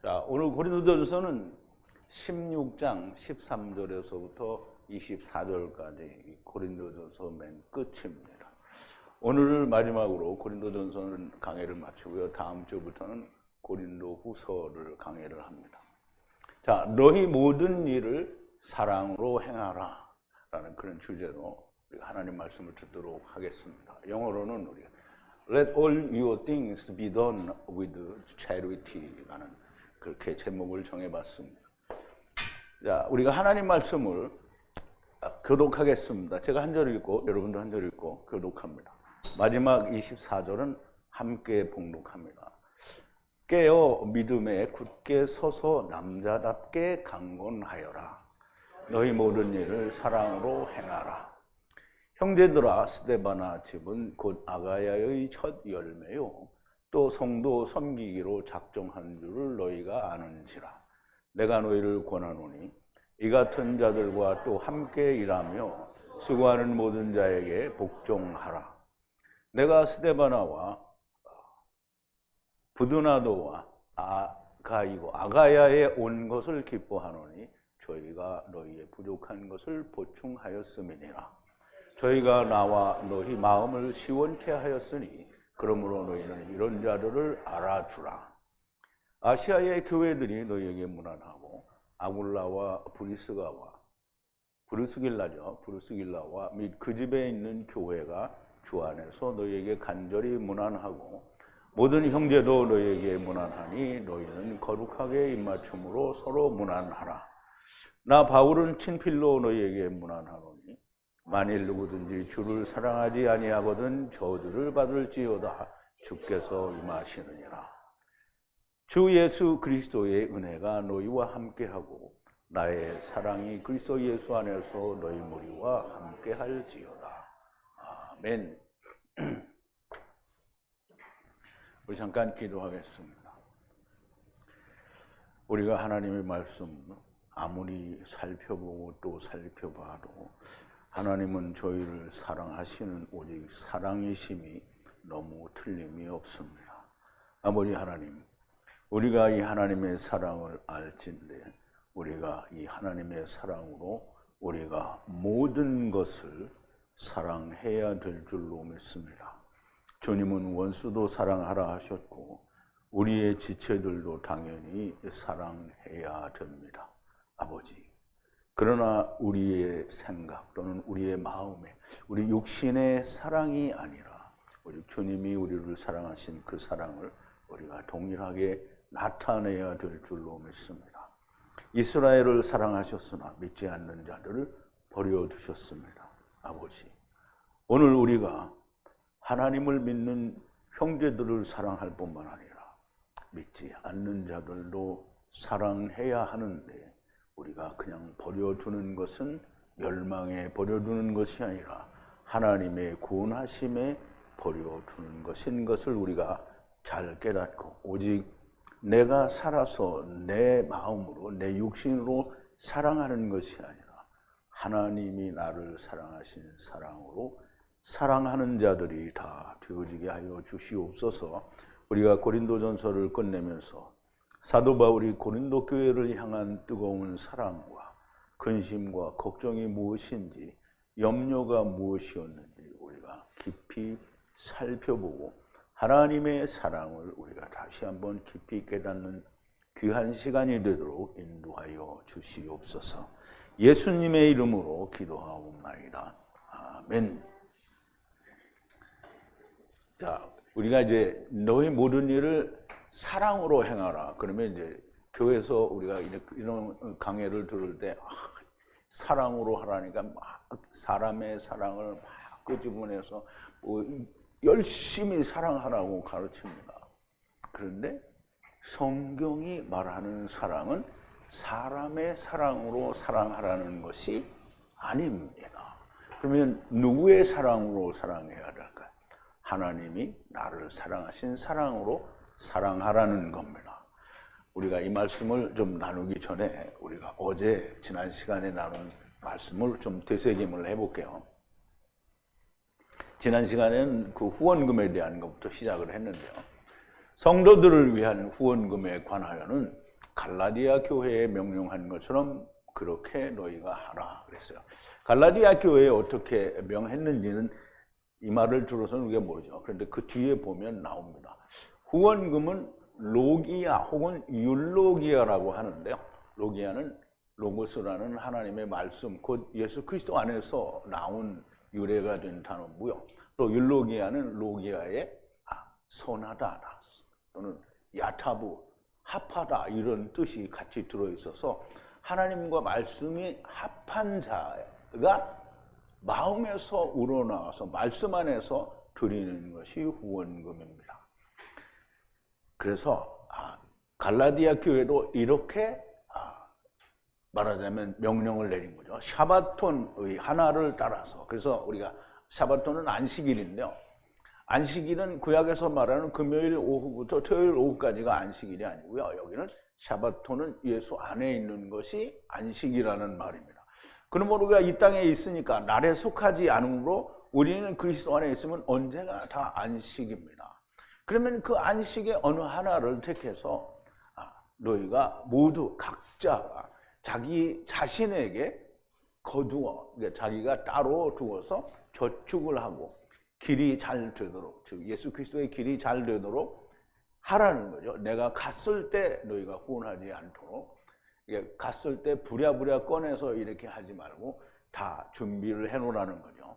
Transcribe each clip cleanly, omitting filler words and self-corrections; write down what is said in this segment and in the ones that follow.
자, 오늘 고린도전서는 16장 13절에서부터 24절까지 고린도전서 맨 끝입니다. 오늘 마지막으로 고린도전서는 강해를 마치고요. 다음 주부터는 고린도후서를 강해를 합니다. 자, 너희 모든 일을 사랑으로 행하라 라는 그런 주제로 하나님 말씀을 듣도록 하겠습니다. 영어로는 우리가 Let all your things be done with charity라는 그렇게 제목을 정해봤습니다. 자, 우리가 하나님 말씀을 교독하겠습니다. 제가 한 절 읽고 여러분도 한 절 읽고 교독합니다. 마지막 24절은 함께 봉독합니다. 깨어 믿음에 굳게 서서 남자답게 강건하여라. 너희 모든 일을 사랑으로 행하라. 형제들아, 스데바나 집은 곧 아가야의 첫 열매요 또 성도 섬기기로 작정한 줄을 너희가 아는지라. 내가 너희를 권하노니 이 같은 자들과 또 함께 일하며 수고하는 모든 자에게 복종하라. 내가 스데바나와 부드나도와 아가야에 온 것을 기뻐하노니 저희가 너희의 부족한 것을 보충하였음이니라. 저희가 나와 너희 마음을 시원케 하였으니 그러므로 너희는 이런 자들을 알아주라. 아시아의 교회들이 너희에게 문안하고 아굴라와 브루스길라와 및 그 집에 있는 교회가 주 안에서 너희에게 간절히 문안하고 모든 형제도 너희에게 문안하니 너희는 거룩하게 입맞춤으로 서로 문안하라. 나 바울은 친필로 너희에게 문안하노니 만일 누구든지 주를 사랑하지 아니하거든 저주를 받을지어다. 주께서 임하시느니라. 주 예수 그리스도의 은혜가 너희와 함께하고 나의 사랑이 그리스도 예수 안에서 너희 무리와 함께할지어다. 아멘. 우리 잠깐 기도하겠습니다. 우리가 하나님의 말씀 아무리 살펴보고 또 살펴봐도 하나님은 저희를 사랑하시는 오직 사랑이심이 너무 틀림이 없습니다. 아버지 하나님, 우리가 이 하나님의 사랑을 알진대 우리가 이 하나님의 사랑으로 우리가 모든 것을 사랑해야 될 줄로 믿습니다. 주님은 원수도 사랑하라 하셨고 우리의 지체들도 당연히 사랑해야 됩니다. 아버지, 그러나 우리의 생각 또는 우리의 마음에 우리 육신의 사랑이 아니라 우리 주님이 우리를 사랑하신 그 사랑을 우리가 동일하게 나타내야 될 줄로 믿습니다. 이스라엘을 사랑하셨으나 믿지 않는 자들을 버려두셨습니다. 아버지, 오늘 우리가 하나님을 믿는 형제들을 사랑할 뿐만 아니라 믿지 않는 자들도 사랑해야 하는데 우리가 그냥 버려두는 것은 멸망에 버려두는 것이 아니라 하나님의 구원하심에 버려두는 것인 것을 우리가 잘 깨닫고 오직 내가 살아서 내 마음으로 내 육신으로 사랑하는 것이 아니라 하나님이 나를 사랑하신 사랑으로 사랑하는 자들이 다 되어지게 하여 주시옵소서. 우리가 고린도전서를 끝내면서 사도 바울이 고린도 교회를 향한 뜨거운 사랑과 근심과 걱정이 무엇인지 염려가 무엇이었는지 우리가 깊이 살펴보고 하나님의 사랑을 우리가 다시 한번 깊이 깨닫는 귀한 시간이 되도록 인도하여 주시옵소서. 예수님의 이름으로 기도하옵나이다. 아멘. 자, 우리가 이제 너희 모든 일을 사랑으로 행하라. 그러면 이제 교회에서 우리가 이런 강해를 들을 때 사랑으로 하라니까 막 사람의 사랑을 막 끄집어내서 열심히 사랑하라고 가르칩니다. 그런데 성경이 말하는 사랑은 사람의 사랑으로 사랑하라는 것이 아닙니다. 그러면 누구의 사랑으로 사랑해야 될까요? 하나님이 나를 사랑하신 사랑으로 사랑하라는 겁니다. 우리가 이 말씀을 좀 나누기 전에 우리가 어제 지난 시간에 나눈 말씀을 좀 되새김을 해볼게요. 지난 시간에는 그 후원금에 대한 것부터 시작을 했는데요. 성도들을 위한 후원금에 관하여는 갈라디아 교회에 명령한 것처럼 그렇게 너희가 하라 그랬어요. 갈라디아 교회에 어떻게 명했는지는 이 말을 들어서는 우리가 모르죠. 그런데 그 뒤에 보면 나옵니다. 후원금은 로기아 혹은 율로기아라고 하는데요. 로기아는 로고스라는 하나님의 말씀, 곧 예수 그리스도 안에서 나온 유래가 된 단어고요. 또 율로기아는 로기아의 선하다 또는 야타부, 합하다 이런 뜻이 같이 들어있어서 하나님과 말씀이 합한 자가 마음에서 우러나와서 말씀 안에서 드리는 것이 후원금입니다. 그래서 갈라디아 교회도 이렇게 말하자면 명령을 내린 거죠. 샤바톤의 하나를 따라서. 그래서 우리가 샤바톤은 안식일인데요. 안식일은 구약에서 말하는 금요일 오후부터 토요일 오후까지가 안식일이 아니고요. 여기는 샤바톤은 예수 안에 있는 것이 안식이라는 말입니다. 그러므로 우리가 이 땅에 있으니까 날에 속하지 않으므로 우리는 그리스도 안에 있으면 언제나 다 안식입니다. 그러면 그 안식의 어느 하나를 택해서 너희가 모두 각자가 자기 자신에게 거두어, 자기가 따로 두어서 저축을 하고 길이 잘 되도록, 즉 예수 그리스도의 길이 잘 되도록 하라는 거죠. 내가 갔을 때 너희가 후원하지 않도록, 갔을 때 부랴부랴 꺼내서 이렇게 하지 말고 다 준비를 해놓으라는 거죠.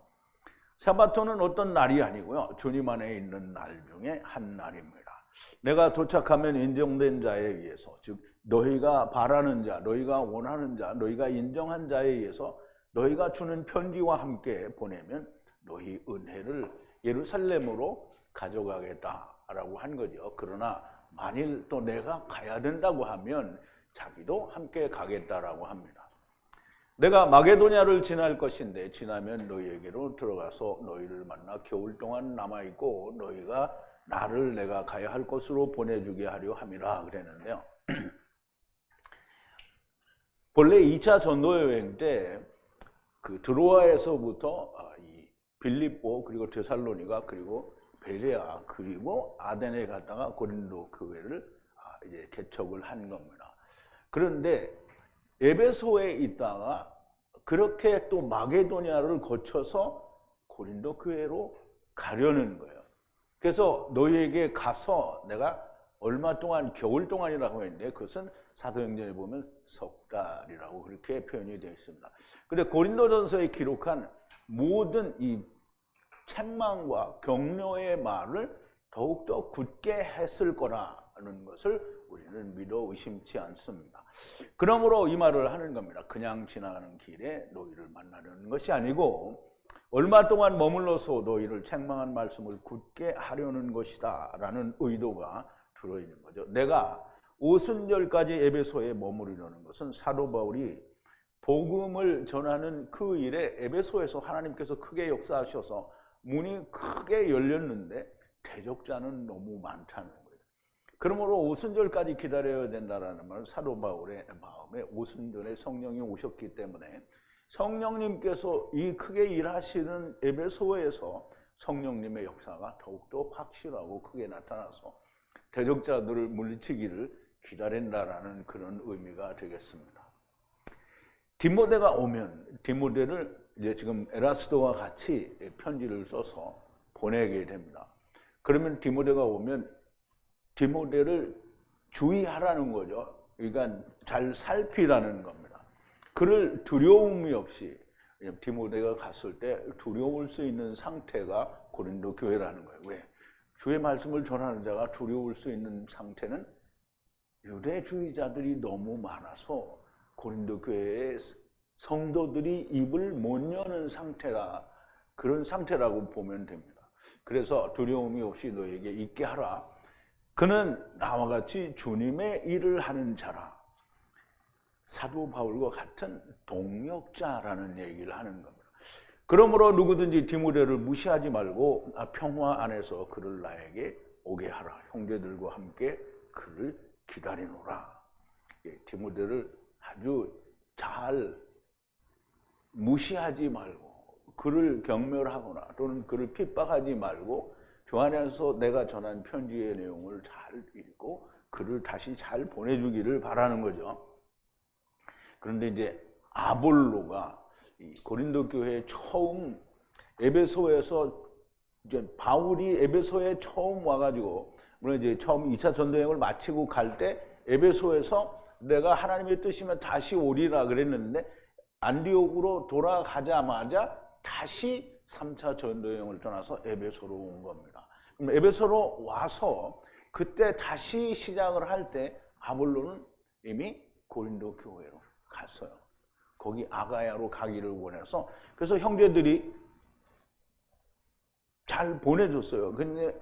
샤바토는 어떤 날이 아니고요. 주님 안에 있는 날 중에 한 날입니다. 내가 도착하면 인정된 자에 의해서, 즉 너희가 바라는 자, 너희가 원하는 자, 너희가 인정한 자에 의해서 너희가 주는 편지와 함께 보내면 너희 은혜를 예루살렘으로 가져가겠다라고 한 거죠. 그러나 만일 또 내가 가야 된다고 하면 자기도 함께 가겠다라고 합니다. 내가 마게도냐를 지날 것인데 지나면 너희에게로 들어가서 너희를 만나 겨울 동안 남아있고 너희가 나를 내가 가야 할 곳으로 보내주게 하려 함이라 그랬는데요. 본래 2차 전도 여행 때 그 드로아에서부터 이 빌립보 그리고 데살로니가 그리고 베레아 그리고 아덴에 갔다가 고린도 교회를 이제 개척을 한 겁니다. 그런데 에베소에 있다가 그렇게 또 마게도냐를 거쳐서 고린도 교회로 가려는 거예요. 그래서 너희에게 가서 내가 얼마 동안 겨울 동안이라고 했는데 그것은 사도행전에 보면 석 달이라고 그렇게 표현이 되어 있습니다. 그런데 고린도전서에 기록한 모든 이 책망과 격려의 말을 더욱더 굳게 했을 거라는 것을 우리는 믿어 의심치 않습니다. 그러므로 이 말을 하는 겁니다. 그냥 지나가는 길에 너희를 만나는 것이 아니고 얼마 동안 머물러서 너희를 책망한 말씀을 굳게 하려는 것이다 라는 의도가 들어있는 거죠. 내가 오순절까지 에베소에 머무르려는 것은 사도 바울이 복음을 전하는 그 일에 에베소에서 하나님께서 크게 역사하셔서 문이 크게 열렸는데 대적자는 너무 많다는 거예요. 그러므로 오순절까지 기다려야 된다는 말은 사도 바울의 마음에 오순절에 성령이 오셨기 때문에 성령님께서 이 크게 일하시는 에베소에서 성령님의 역사가 더욱더 확실하고 크게 나타나서 대적자들을 물리치기를 기다린다라는 그런 의미가 되겠습니다. 디모데가 오면 디모데를 이제 지금 에라스도와 같이 편지를 써서 보내게 됩니다. 그러면 디모데가 오면 디모데를 주의하라는 거죠. 그러니까 잘 살피라는 겁니다. 그를 두려움이 없이, 디모데가 갔을 때 두려울 수 있는 상태가 고린도 교회라는 거예요. 왜? 주의 말씀을 전하는 자가 두려울 수 있는 상태는 유대주의자들이 너무 많아서 고린도 교회의 성도들이 입을 못 여는 상태라, 그런 상태라고 보면 됩니다. 그래서 두려움이 없이 너에게 있게 하라. 그는 나와 같이 주님의 일을 하는 자라. 사도 바울과 같은 동역자라는 얘기를 하는 겁니다. 그러므로 누구든지 디모데를 무시하지 말고 평화 안에서 그를 나에게 오게 하라. 형제들과 함께 그를 기다리노라. 디모데를 아주 잘 무시하지 말고 그를 경멸하거나 또는 그를 핍박하지 말고 주 안에서 내가 전한 편지의 내용을 잘 읽고 그를 다시 잘 보내주기를 바라는 거죠. 그런데 이제 아볼로가 이 고린도 교회에 처음 에베소에서 이제 바울이 에베소에 처음 와가지고 물론 이제 처음 2차 전도여행을 마치고 갈 때 에베소에서 내가 하나님의 뜻이면 다시 오리라 그랬는데 안디옥으로 돌아가자마자 다시 3차 전도여행을 떠나서 에베소로 온 겁니다. 그럼 에베소로 와서 그때 다시 시작을 할 때 아볼로는 이미 고린도 교회로 갔어요. 거기 아가야로 가기를 원해서 그래서 형제들이 잘 보내줬어요. 근데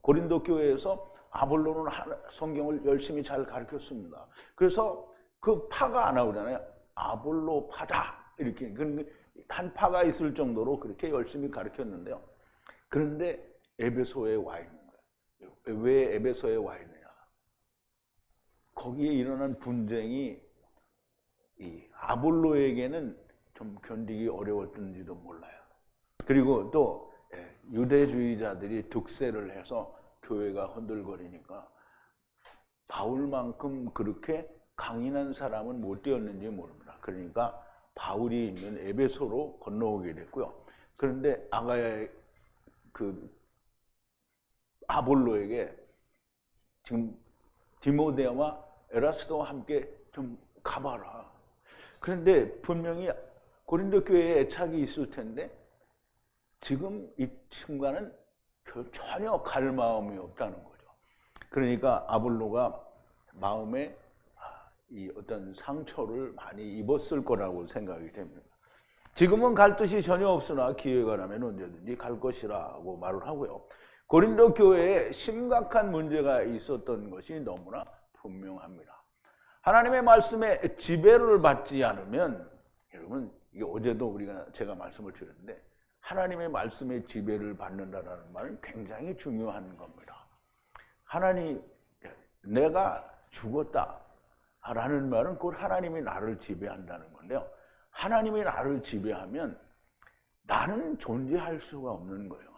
고린도 교회에서 아볼로는 성경을 열심히 잘 가르쳤습니다. 그래서 그 파가 나오잖아요. 아볼로 파다 이렇게 한 파가 있을 정도로 그렇게 열심히 가르쳤는데요. 그런데 에베소에 와 있는 거예요. 왜 에베소에 와 있느냐? 거기에 일어난 분쟁이 이 아볼로에게는 좀 견디기 어려웠던지도 몰라요. 그리고 또 유대주의자들이 득세를 해서 교회가 흔들거리니까 바울만큼 그렇게 강인한 사람은 못 되었는지 모릅니다. 그러니까 바울이 있는 에베소로 건너오게 됐고요. 그런데 아가야의 그 아볼로에게 지금 디모데와 에라스도와 함께 좀 가봐라. 그런데 분명히 고린도 교회에 애착이 있을 텐데 지금 이 순간은 전혀 갈 마음이 없다는 거죠. 그러니까 아볼로가 마음에 이 어떤 상처를 많이 입었을 거라고 생각이 됩니다. 지금은 갈 뜻이 전혀 없으나 기회가 나면 언제든지 갈 것이라고 말을 하고요. 고린도 교회에 심각한 문제가 있었던 것이 너무나 분명합니다. 하나님의 말씀에 지배를 받지 않으면 여러분 이게 어제도 제가 말씀을 드렸는데 하나님의 말씀에 지배를 받는다는 말은 굉장히 중요한 겁니다. 하나님 내가 죽었다라는 말은 곧 하나님이 나를 지배한다는 건데요. 하나님이 나를 지배하면 나는 존재할 수가 없는 거예요.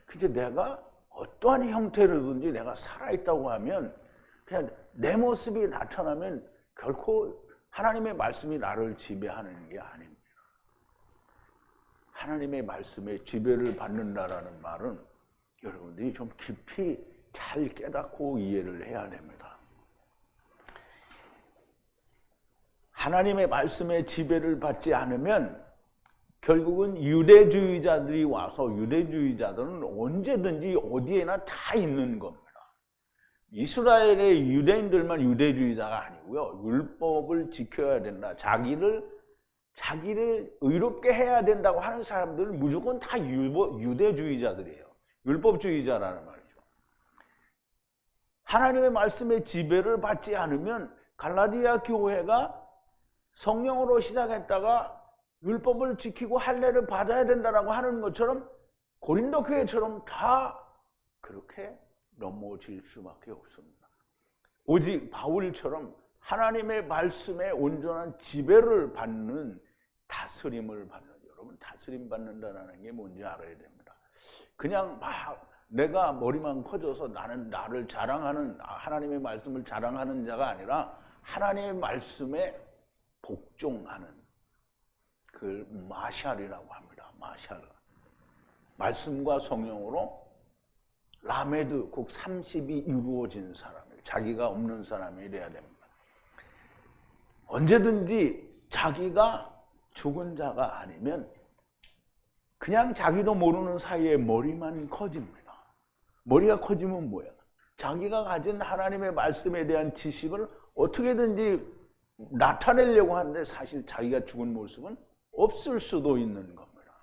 근데 내가 어떠한 형태로든지 내가 살아있다고 하면 그냥 내 모습이 나타나면 결코 하나님의 말씀이 나를 지배하는 게 아닙니다. 하나님의 말씀에 지배를 받는다라는 말은 여러분들이 좀 깊이 잘 깨닫고 이해를 해야 됩니다. 하나님의 말씀에 지배를 받지 않으면 결국은 유대주의자들이 와서 유대주의자들은 언제든지 어디에나 다 있는 겁니다. 이스라엘의 유대인들만 유대주의자가 아니고요. 율법을 지켜야 된다. 자기를 의롭게 해야 된다고 하는 사람들은 무조건 다 유대주의자들이에요. 율법주의자라는 말이죠. 하나님의 말씀에 지배를 받지 않으면 갈라디아 교회가 성령으로 시작했다가 율법을 지키고 할례를 받아야 된다라고 하는 것처럼 고린도 교회처럼 다 그렇게 넘어질 수밖에 없습니다. 오직 바울처럼 하나님의 말씀에 온전한 지배를 받는 다스림을 받는 여러분 다스림 받는다는 게 뭔지 알아야 됩니다. 그냥 막 내가 머리만 커져서 나는 나를 자랑하는 하나님의 말씀을 자랑하는 자가 아니라 하나님의 말씀에 복종하는 그걸 마샬이라고 합니다. 마샬. 말씀과 성령으로 라메드 곧 30이 이루어진 사람이에요. 자기가 없는 사람이 돼야 됩니다. 언제든지 자기가 죽은 자가 아니면 그냥 자기도 모르는 사이에 머리만 커집니다. 머리가 커지면 뭐야? 자기가 가진 하나님의 말씀에 대한 지식을 어떻게든지 나타내려고 하는데 사실 자기가 죽은 모습은 없을 수도 있는 겁니다.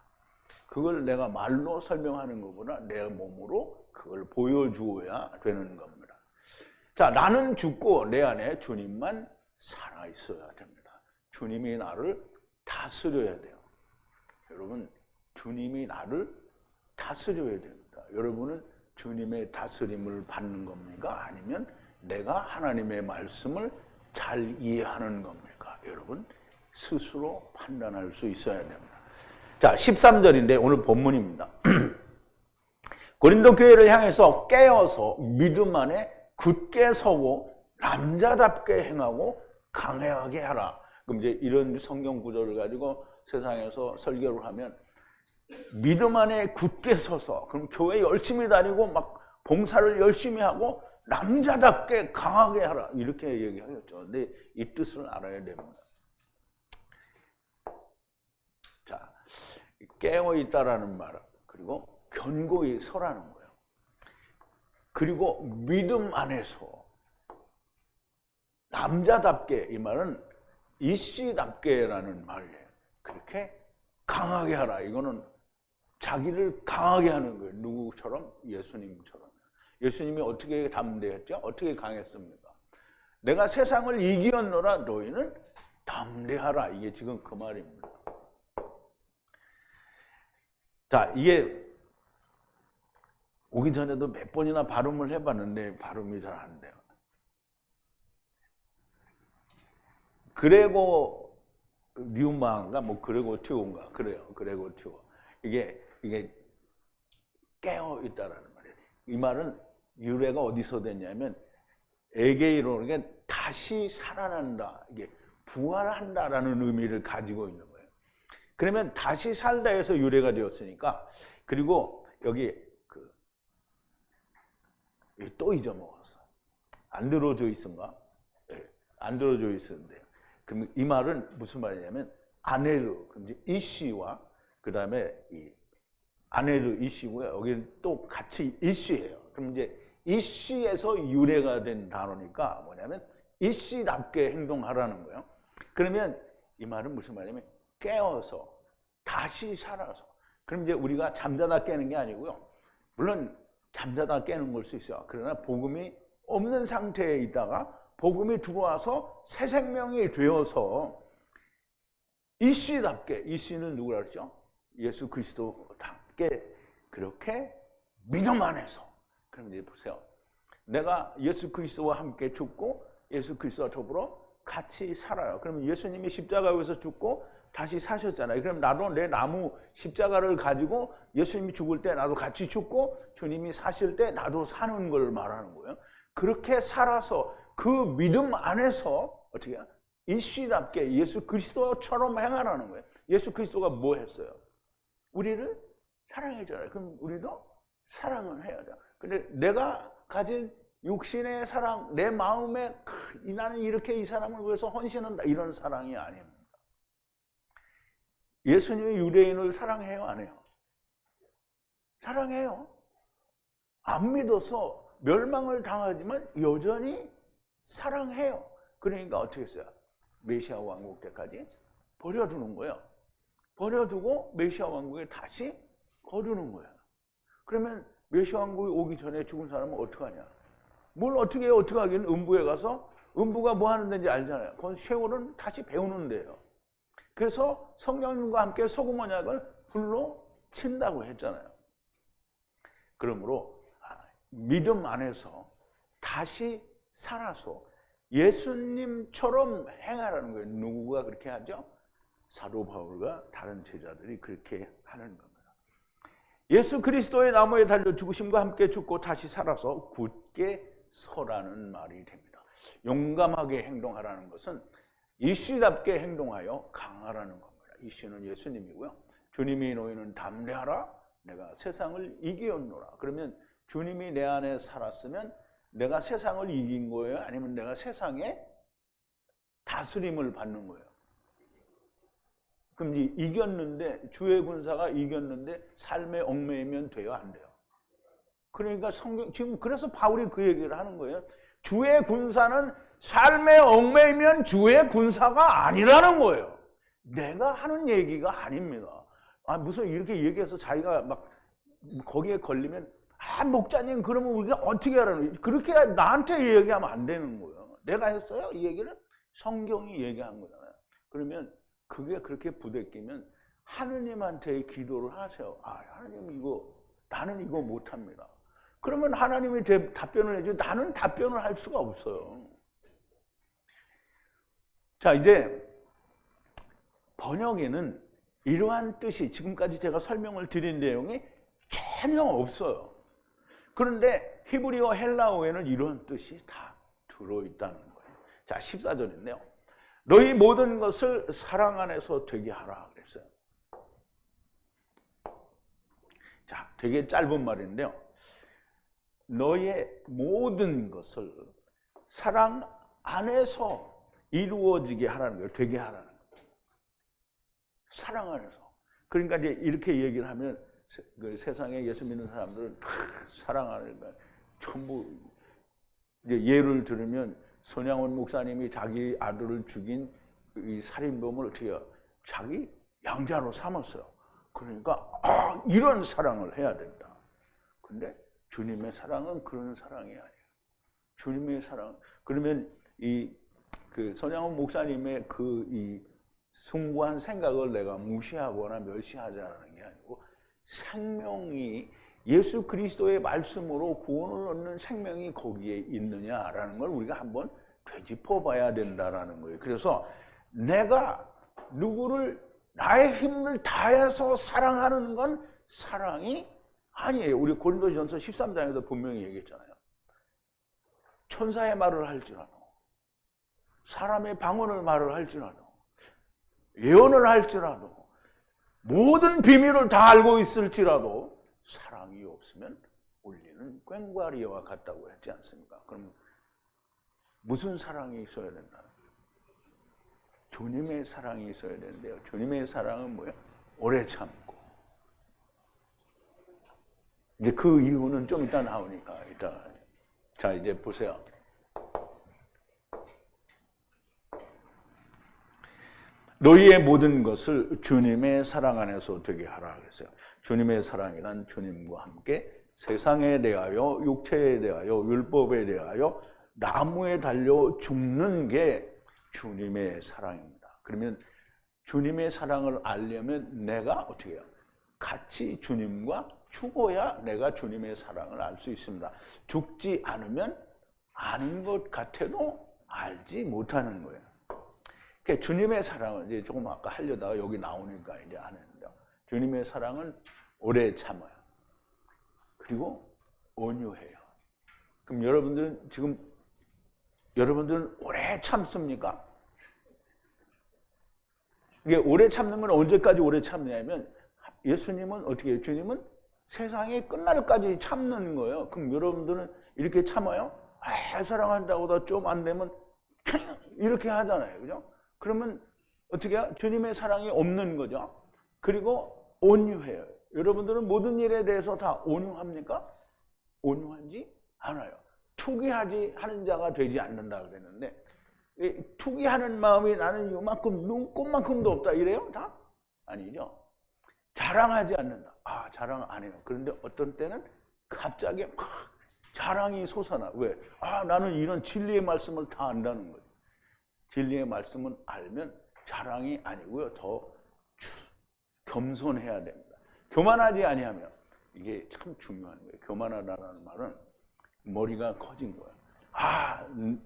그걸 내가 말로 설명하는 것보다 내 몸으로 그걸 보여주어야 되는 겁니다. 자, 나는 죽고 내 안에 주님만 살아있어야 됩니다. 주님이 나를 다스려야 돼요. 여러분, 주님이 나를 다스려야 됩니다. 여러분은 주님의 다스림을 받는 겁니까? 아니면 내가 하나님의 말씀을 잘 이해하는 겁니까? 여러분, 스스로 판단할 수 있어야 됩니다. 자, 13절인데 오늘 본문입니다. 고린도 교회를 향해서 깨어서 믿음 안에 굳게 서고 남자답게 행하고 강하게 하라. 그럼 이제 이런 성경 구절을 가지고 세상에서 설교를 하면 믿음 안에 굳게 서서 그럼 교회 열심히 다니고 막 봉사를 열심히 하고 남자답게 강하게 하라 이렇게 얘기하겠죠. 근데 이 뜻을 알아야 됩니다. 자, 깨어 있다라는 말 그리고 견고히 서라는 거예요. 그리고 믿음 안에서 남자답게 이 말은 이씨답게라는 말이에요. 그렇게 강하게 하라. 이거는 자기를 강하게 하는 거예요. 누구처럼? 예수님처럼. 예수님이 어떻게 담대했죠? 어떻게 강했습니까? 내가 세상을 이기었노라 너희는 담대하라. 이게 지금 그 말입니다. 자, 이게 오기 전에도 몇 번이나 발음을 해봤는데 발음이 잘 안 돼요. 그레고 뉴마인가 뭐 그레고 튜어인가 그래요. 그레고 튜어. 이게 깨어 있다라는 말이에요. 이 말은 유래가 어디서 됐냐면 에게이로 이게 다시 살아난다. 이게 부활한다라는 의미를 가지고 있는 거예요. 그러면 다시 살다 해서 유래가 되었으니까 그리고 여기 또 잊어먹었어. 안드로 조이스인가? 네, 안드로 조이스인데요. 그럼 이 말은 무슨 말이냐면 아네르, 이제 이씨와 그 다음에 이 아네르 이씨고요. 여기는 또 같이 이씨예요. 그럼 이제 이씨에서 유래가 된 단어니까 뭐냐면 이씨답게 행동하라는 거예요. 그러면 이 말은 무슨 말이냐면 깨어서 다시 살아서. 그럼 이제 우리가 잠자다 깨는 게 아니고요. 물론 잠자다 깨는 걸 수 있어요. 그러나 복음이 없는 상태에 있다가 복음이 들어와서 새 생명이 되어서 이씨답게, 이씨는 누구라 그랬죠? 예수 그리스도답게 그렇게 믿음 안에서. 그럼 이제 보세요. 내가 예수 그리스도와 함께 죽고 예수 그리스도와 더불어 같이 살아요. 그러면 예수님이 십자가에서 죽고 다시 사셨잖아요. 그럼 나도 내 나무 십자가를 가지고 예수님이 죽을 때 나도 같이 죽고 주님이 사실 때 나도 사는 걸 말하는 거예요. 그렇게 살아서 그 믿음 안에서 어떻게 해요? 이씨답게 예수 그리스도처럼 행하라는 거예요. 예수 그리스도가 뭐 했어요? 우리를 사랑했잖아요. 그럼 우리도 사랑을 해야죠. 근데 내가 가진 육신의 사랑, 내 마음에 나는 이렇게 이 사람을 위해서 헌신한다 이런 사랑이 아닙니다. 예수님이 유대인을 사랑해요? 안 해요? 사랑해요. 안 믿어서 멸망을 당하지만 여전히 사랑해요. 그러니까 어떻게 했어요? 메시아 왕국 때까지 버려두는 거예요. 버려두고 메시아 왕국에 다시 거두는 거예요. 그러면 메시아 왕국이 오기 전에 죽은 사람은 어떡하냐? 뭘 어떻게 해요? 어떻게 하기는 음부에 가서 음부가 뭐 하는 데인지 알잖아요. 그건 쉐월은 다시 배우는 데예요. 그래서 성령님과 함께 소금 언약을 불로 친다고 했잖아요. 그러므로 믿음 안에서 다시 살아서 예수님처럼 행하라는 거예요. 누구가 그렇게 하죠? 사도 바울과 다른 제자들이 그렇게 하는 겁니다. 예수 그리스도의 나무에 달려 죽으심과 함께 죽고 다시 살아서 굳게 서라는 말이 됩니다. 용감하게 행동하라는 것은 이씨답게 행동하여 강하라는 겁니다. 이씨는 예수님이고요. 주님이 너희는 담대하라. 내가 세상을 이기었노라. 그러면 주님이 내 안에 살았으면 내가 세상을 이긴 거예요? 아니면 내가 세상에 다스림을 받는 거예요? 그럼 이겼는데 주의 군사가 이겼는데 삶에 얽매이면 돼요? 안 돼요? 그러니까 성경 지금 그래서 바울이 그 얘기를 하는 거예요. 주의 군사는 삶에 얽매이면 주의 군사가 아니라는 거예요. 내가 하는 얘기가 아닙니다. 무슨 이렇게 얘기해서 자기가 막 거기에 걸리면 목자님 그러면 우리가 어떻게 하라는 거예요? 그렇게 나한테 얘기하면 안 되는 거예요. 내가 했어요? 이 얘기를? 성경이 얘기한 거잖아요. 그러면 그게 그렇게 부대끼면 하느님한테 기도를 하세요. 하나님 나는 이거 못합니다. 그러면 하나님이 답변을 해줘. 나는 답변을 할 수가 없어요. 자, 이제 번역에는 이러한 뜻이 지금까지 제가 설명을 드린 내용이 전혀 없어요. 그런데 히브리어 헬라어에는 이런 뜻이 다 들어있다는 거예요. 자, 14절인데요. 너희 모든 것을 사랑 안에서 되게 하라 그랬어요. 자, 되게 짧은 말인데요. 너의 모든 것을 사랑 안에서 이루어지게 하라는 거예요. 되게 하라는 거예요. 사랑 안에서. 그러니까 이제 이렇게 얘기를 하면 그 세상에 예수 믿는 사람들은 다 사랑 안에서 전부 이제 예를 들으면 손양원 목사님이 자기 아들을 죽인 이 살인범을 어떻게 해요? 자기 양자로 삼았어요. 그러니까 이런 사랑을 해야 된다. 근데 주님의 사랑은 그런 사랑이 아니에요. 주님의 사랑. 그러면 그 손양원 목사님의 그 이 숭고한 생각을 내가 무시하거나 멸시하자는 게 아니고 생명이 예수 그리스도의 말씀으로 구원을 얻는 생명이 거기에 있느냐라는 걸 우리가 한번 되짚어 봐야 된다라는 거예요. 그래서 내가 누구를 나의 힘을 다해서 사랑하는 건 사랑이 아니에요. 우리 고린도전서 13장에서 분명히 얘기했잖아요. 천사의 말을 할지라도, 사람의 방언을 말을 할지라도, 예언을 할지라도, 모든 비밀을 다 알고 있을지라도 사랑이 없으면 울리는 꽹과리와 같다고 했지 않습니까? 그럼 무슨 사랑이 있어야 된다? 주님의 사랑이 있어야 되는데요. 주님의 사랑은 뭐예요? 오래 참고. 이제 그 이유는 좀 이따 나오니까 이따. 자, 이제 보세요. 너희의 모든 것을 주님의 사랑 안에서 되게 하라 그랬어요. 주님의 사랑이란 주님과 함께 세상에 대하여, 육체에 대하여, 율법에 대하여 나무에 달려 죽는 게 주님의 사랑입니다. 그러면 주님의 사랑을 알려면 내가 어떻게 해요? 같이 주님과 죽어야 내가 주님의 사랑을 알 수 있습니다. 죽지 않으면 아는 것 같아도 알지 못하는 거예요. 그러니까 주님의 사랑은 이제 조금 아까 하려다가 여기 나오니까 이제 안 했는데, 주님의 사랑은 오래 참아요. 그리고 온유해요. 그럼 여러분들은 오래 참습니까? 이게 오래 참는 건 언제까지 오래 참냐면 예수님은 어떻게 해요? 주님은 세상이 끝날까지 참는 거예요. 그럼 여러분들은 이렇게 참아요? 사랑한다고 좀 안 되면 이렇게 하잖아요. 그죠? 그러면 어떻게 해요? 주님의 사랑이 없는 거죠. 그리고 온유해요. 여러분들은 모든 일에 대해서 다 온유합니까? 온유한지 않아요. 투기하지 하는 자가 되지 않는다 그랬는데, 투기하는 마음이 나는 이만큼 눈꼽만큼도 없다 이래요? 다? 아니죠. 자랑하지 않는다. 자랑 안 해요. 그런데 어떤 때는 갑자기 막 자랑이 솟아나. 왜? 나는 이런 진리의 말씀을 다 안다는 거예요. 진리의 말씀은 알면 자랑이 아니고요. 더 겸손해야 됩니다. 교만하지 아니하면, 이게 참 중요한 거예요. 교만하다는 말은 머리가 커진 거예요.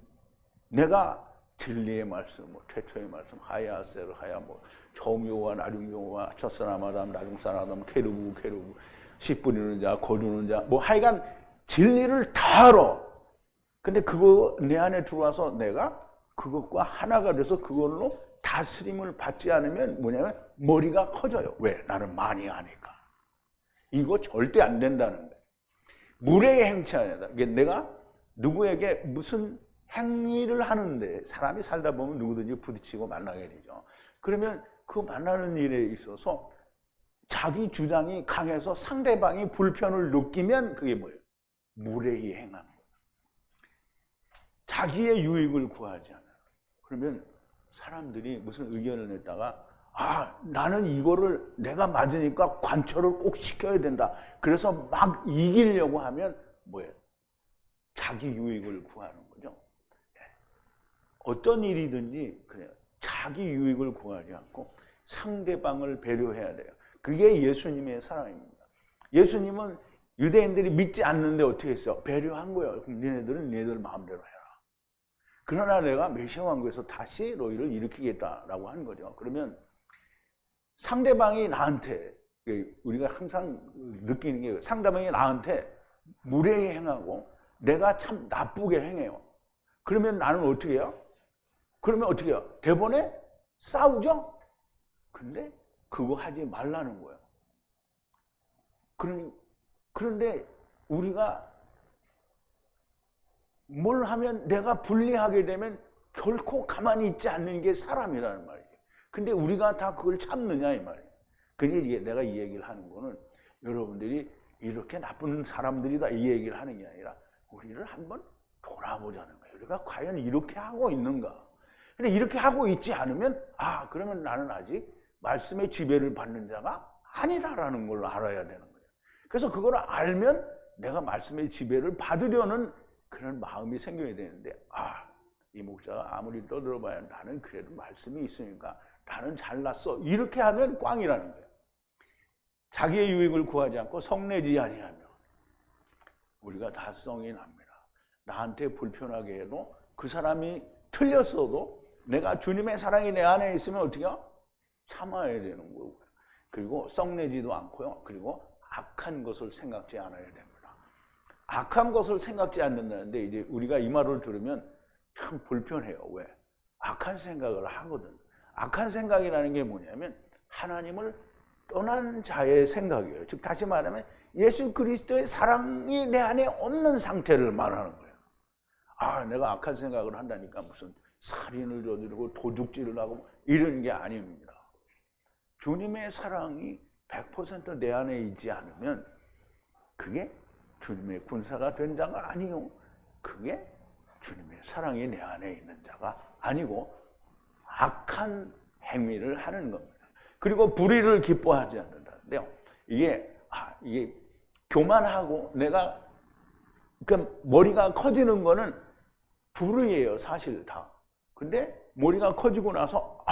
내가 진리의 말씀, 최초의 말씀, 하야, 세르, 하야, 처음요와 나중요와 첫사람아담, 나중사람아담, 케르부, 씨 뿌리는 자, 거두는 자, 하여간 진리를 다 알아. 근데 그거 내 안에 들어와서 내가 그것과 하나가 돼서 그걸로 다스림을 받지 않으면 뭐냐면 머리가 커져요. 왜? 나는 많이 아니까. 이거 절대 안 된다는 거예요. 무례의 행치 아니다. 내가 누구에게 무슨 행위를 하는데 사람이 살다 보면 누구든지 부딪히고 만나게 되죠. 그러면 그 만나는 일에 있어서 자기 주장이 강해서 상대방이 불편을 느끼면 그게 뭐예요? 무례히 행한 거예요. 자기의 유익을 구하지 않아요. 그러면 사람들이 무슨 의견을 냈다가 나는 이거를 내가 맞으니까 관철을 꼭 시켜야 된다. 그래서 막 이기려고 하면 뭐예요? 자기 유익을 구하는 거죠. 어떤 일이든지 그래요. 자기 유익을 구하지 않고 상대방을 배려해야 돼요. 그게 예수님의 사랑입니다. 예수님은 유대인들이 믿지 않는데 어떻게 했어요? 배려한 거예요. 그럼 니네들은 니네들 마음대로 해라. 그러나 내가 메시아 왕국에서 다시 너희를 일으키겠다라고 하는 거죠. 그러면 상대방이 나한테, 우리가 항상 느끼는 게 상대방이 나한테 무례히 행하고 내가 참 나쁘게 행해요. 그러면 나는 어떻게 해요? 그러면 어떻게 해요? 대번에 싸우죠? 근데 그거 하지 말라는 거예요. 그런데 우리가 뭘 하면 내가 불리하게 되면 결코 가만히 있지 않는 게 사람이라는 말이에요. 근데 우리가 다 그걸 참느냐 이 말이에요. 그러니까 내가 이 얘기를 하는 거는 여러분들이 이렇게 나쁜 사람들이다 이 얘기를 하는 게 아니라 우리를 한번 돌아보자는 거예요. 우리가 과연 이렇게 하고 있는가? 근데 이렇게 하고 있지 않으면 그러면 나는 아직 말씀의 지배를 받는 자가 아니다라는 걸 알아야 되는 거예요. 그래서 그걸 알면 내가 말씀의 지배를 받으려는 그런 마음이 생겨야 되는데 이 목사가 아무리 떠들어봐야 나는 그래도 말씀이 있으니까 나는 잘났어 이렇게 하면 꽝이라는 거예요. 자기의 유익을 구하지 않고 성내지 아니하며 우리가 다 성이 납니다. 나한테 불편하게 해도 그 사람이 틀렸어도 내가 주님의 사랑이 내 안에 있으면 어떻게 해요? 참아야 되는 거고요. 그리고 썩내지도 않고요. 그리고 악한 것을 생각지 않아야 됩니다. 악한 것을 생각지 않는다는데 이제 우리가 이 말을 들으면 참 불편해요. 왜? 악한 생각을 하거든. 악한 생각이라는 게 뭐냐면 하나님을 떠난 자의 생각이에요. 즉 다시 말하면 예수 그리스도의 사랑이 내 안에 없는 상태를 말하는 거예요. 내가 악한 생각을 한다니까 무슨 살인을 저지르고 도둑질을 하고 이런 게 아닙니다. 주님의 사랑이 100% 내 안에 있지 않으면 그게 주님의 군사가 된 자가 아니요. 그게 주님의 사랑이 내 안에 있는 자가 아니고 악한 행위를 하는 겁니다. 그리고 불의를 기뻐하지 않는다는데요. 이게 교만하고 내가 그러니까 머리가 커지는 거는 불의예요, 사실 다. 근데 머리가 커지고 나서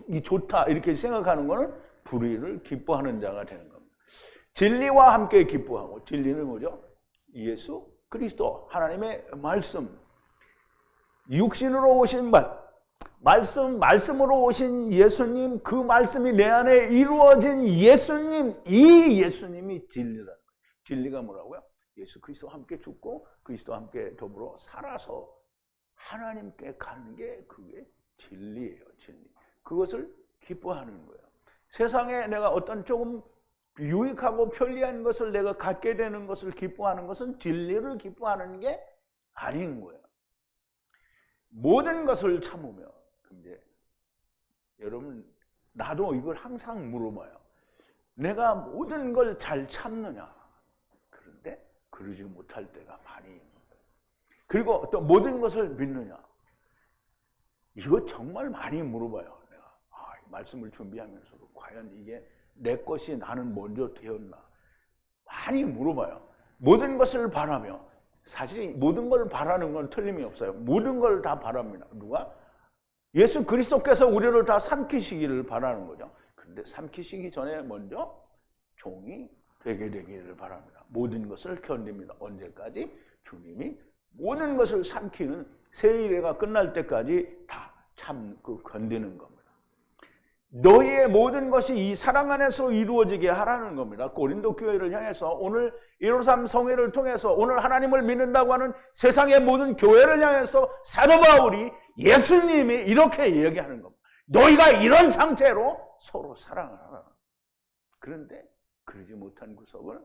이 좋다 이렇게 생각하는 거는 불의를 기뻐하는 자가 되는 겁니다. 진리와 함께 기뻐하고 진리는 뭐죠? 예수 그리스도 하나님의 말씀 육신으로 오신 말씀으로 오신 예수님 그 말씀이 내 안에 이루어진 예수님 이 예수님이 진리라는 거예요. 진리가 뭐라고요? 예수 그리스도와 함께 죽고 그리스도와 함께 더불어 살아서 하나님께 가는 게 그게 진리예요. 진리. 그것을 기뻐하는 거예요. 세상에 내가 어떤 조금 유익하고 편리한 것을 내가 갖게 되는 것을 기뻐하는 것은 진리를 기뻐하는 게 아닌 거예요. 모든 것을 참으며 이제 여러분 나도 이걸 항상 물어봐요. 내가 모든 걸 잘 참느냐? 그런데 그러지 못할 때가 많이 있는 거예요. 그리고 또 모든 것을 믿느냐? 이거 정말 많이 물어봐요. 내가 말씀을 준비하면서도 과연 이게 내 것이 나는 먼저 되었나? 많이 물어봐요. 모든 것을 바라며 사실 모든 걸 바라는 건 틀림이 없어요. 모든 걸 다 바랍니다. 누가? 예수 그리스도께서 우리를 다 삼키시기를 바라는 거죠. 그런데 삼키시기 전에 먼저 종이 되게 되기를 바랍니다. 모든 것을 견딥니다. 언제까지? 주님이 모든 것을 삼키는 세일회가 끝날 때까지 다 견디는 겁니다. 너희의 모든 것이 이 사랑 안에서 이루어지게 하라는 겁니다. 고린도 교회를 향해서 오늘 153 성회를 통해서 오늘 하나님을 믿는다고 하는 세상의 모든 교회를 향해서 사도 바울이 예수님이 이렇게 이야기하는 겁니다. 너희가 이런 상태로 서로 사랑을 하라. 그런데 그러지 못한 구석을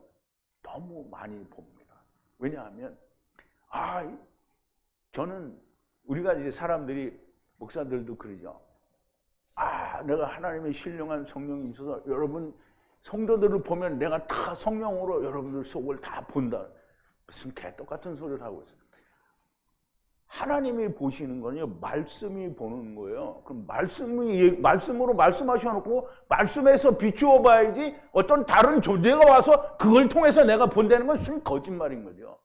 너무 많이 봅니다. 왜냐하면 저는 우리가 이제 사람들이 목사들도 그러죠. 내가 하나님의 신령한 성령이 있어서 여러분 성도들을 보면 내가 다 성령으로 여러분들 속을 다 본다. 무슨 개떡같은 소리를 하고 있어요. 하나님이 보시는 거는요, 말씀이 보는 거예요. 그럼 말씀으로 말씀하셔놓고 말씀에서 비추어 봐야지 어떤 다른 존재가 와서 그걸 통해서 내가 본다는 건 순 거짓말인 거죠.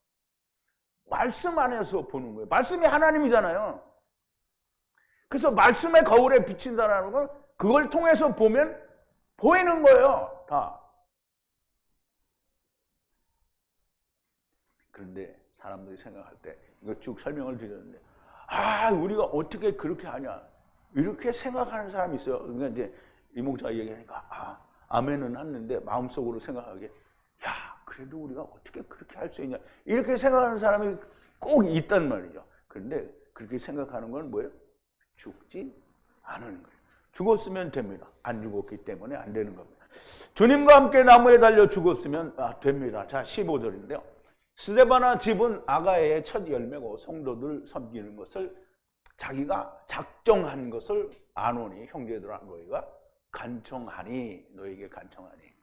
말씀 안에서 보는 거예요. 말씀이 하나님이잖아요. 그래서 말씀의 거울에 비친다는 건 그걸 통해서 보면 보이는 거예요. 다. 그런데 사람들이 생각할 때 이거 쭉 설명을 드렸는데 우리가 어떻게 그렇게 하냐 이렇게 생각하는 사람이 있어요. 그러니까 이제 이 목사가 얘기하니까 아멘은 했는데 마음속으로 생각하기에 그래도 우리가 어떻게 그렇게 할 수 있냐, 이렇게 생각하는 사람이 꼭 있단 말이죠. 그런데 그렇게 생각하는 건 뭐예요? 죽지 않은 거예요. 죽었으면 됩니다. 안 죽었기 때문에 안 되는 겁니다. 주님과 함께 나무에 달려 죽었으면 됩니다. 자, 15절인데요. 스데바나 집은 아가야의 첫 열매고 성도들 섬기는 것을 자기가 작정한 것을 아노니 형제들아 너희가 간청하니, 너에게 간청하니.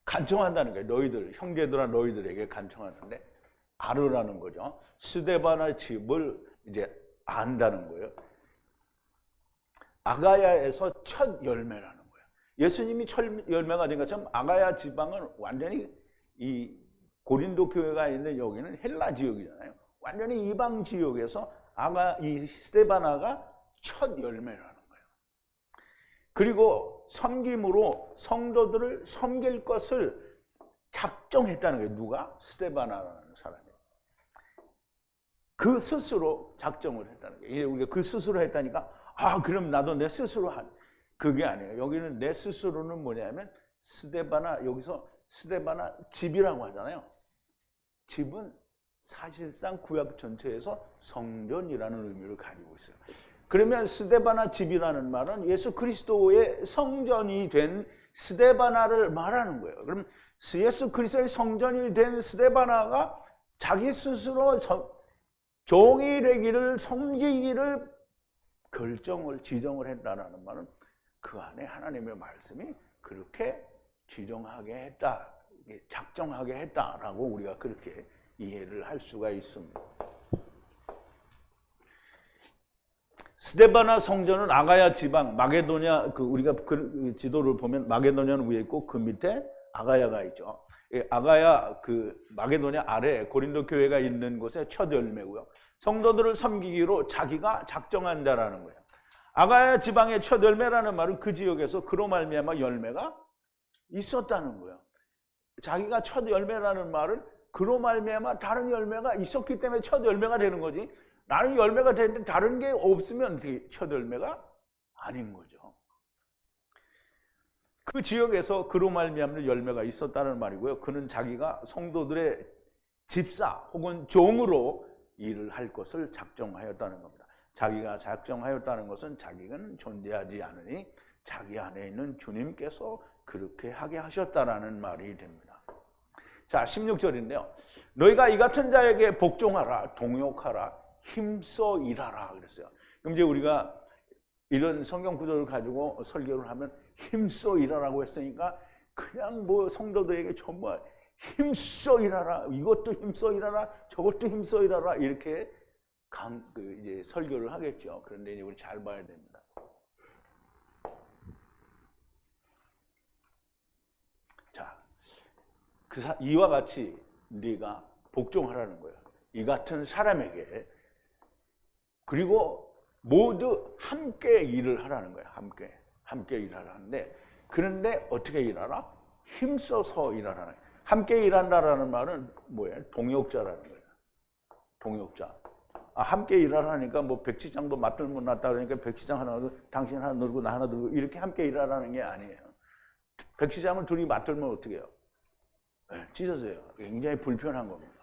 간청한다는 거예요. 너희들, 형제들아 너희들에게 간청하는데 알으라는 거죠. 스데바나 집을 이제 안다는 거예요. 아가야에서 첫 열매라는 거예요. 예수님이 첫 열매가 된 것처럼 아가야 지방은 완전히 이 고린도 교회가 있는 여기는 헬라 지역이잖아요. 완전히 이방 지역에서 이 스데바나가 첫 열매라는 거예요. 그리고 섬김으로 성도들을 섬길 것을 작정했다는 거예요. 누가? 스데바나라는 사람이. 그 스스로 작정을 했다는 거예요. 우리가 그 스스로 했다니까 그럼 나도 내 스스로 그게 아니에요. 여기는 내 스스로는 뭐냐면 스데바나, 여기서 스데바나 집이라고 하잖아요. 집은 사실상 구약 전체에서 성전이라는 의미를 가지고 있어요. 그러면 스데바나 집이라는 말은 예수 그리스도의 성전이 된 스데바나를 말하는 거예요. 그럼 예수 그리스도의 성전이 된 스데바나가 자기 스스로 종이 되기를, 섬기기를 지정을 했다는 말은 그 안에 하나님의 말씀이 그렇게 지정하게 했다, 작정하게 했다라고 우리가 그렇게 이해를 할 수가 있습니다. 스데바나 성전은 아가야 지방, 마게도냐, 우리가 그 지도를 보면 마게도냐는 위에 있고 그 밑에 아가야가 있죠. 아가야 마게도냐 아래 고린도 교회가 있는 곳의 첫 열매고요. 성도들을 섬기기로 자기가 작정한다라는 거예요. 아가야 지방의 첫 열매라는 말은 그 지역에서 그로 말미암아 열매가 있었다는 거예요. 자기가 첫 열매라는 말은 그로 말미암아 다른 열매가 있었기 때문에 첫 열매가 되는 거지. 나는 열매가 되는데 다른 게 없으면 첫 열매가 아닌 거죠. 그 지역에서 그로 말미암는 열매가 있었다는 말이고요. 그는 자기가 성도들의 집사 혹은 종으로 일을 할 것을 작정하였다는 겁니다. 자기가 작정하였다는 것은 자기는 존재하지 않으니 자기 안에 있는 주님께서 그렇게 하게 하셨다라는 말이 됩니다. 자, 16절인데요. 너희가 이 같은 자에게 복종하라, 동역하라, 힘써 일하라 그랬어요. 그럼 이제 우리가 이런 성경 구절을 가지고 설교를 하면 힘써 일하라고 했으니까 그냥 뭐 성도들에게 전부 힘써 일하라, 이것도 힘써 일하라, 저것도 힘써 일하라 이렇게 이제 설교를 하겠죠. 그런데 이제 우리 잘 봐야 됩니다. 자, 이와 같이 네가 복종하라는 거예요. 이 같은 사람에게. 그리고 모두 함께 일을 하라는 거예요. 함께 일하라는데, 그런데 어떻게 일하라? 힘써서 일하라는 거예요. 함께 일한다라는 말은 뭐예요? 동역자라는 거예요. 동역자. 함께 일하라니까 뭐 백지장도 맞들면 낫다 그러니까 백지장 하나 당신 하나 들고 나 하나 들고 이렇게 함께 일하라는 게 아니에요. 백지장을 둘이 맞들면 어떻게 해요? 찢어져요. 굉장히 불편한 겁니다.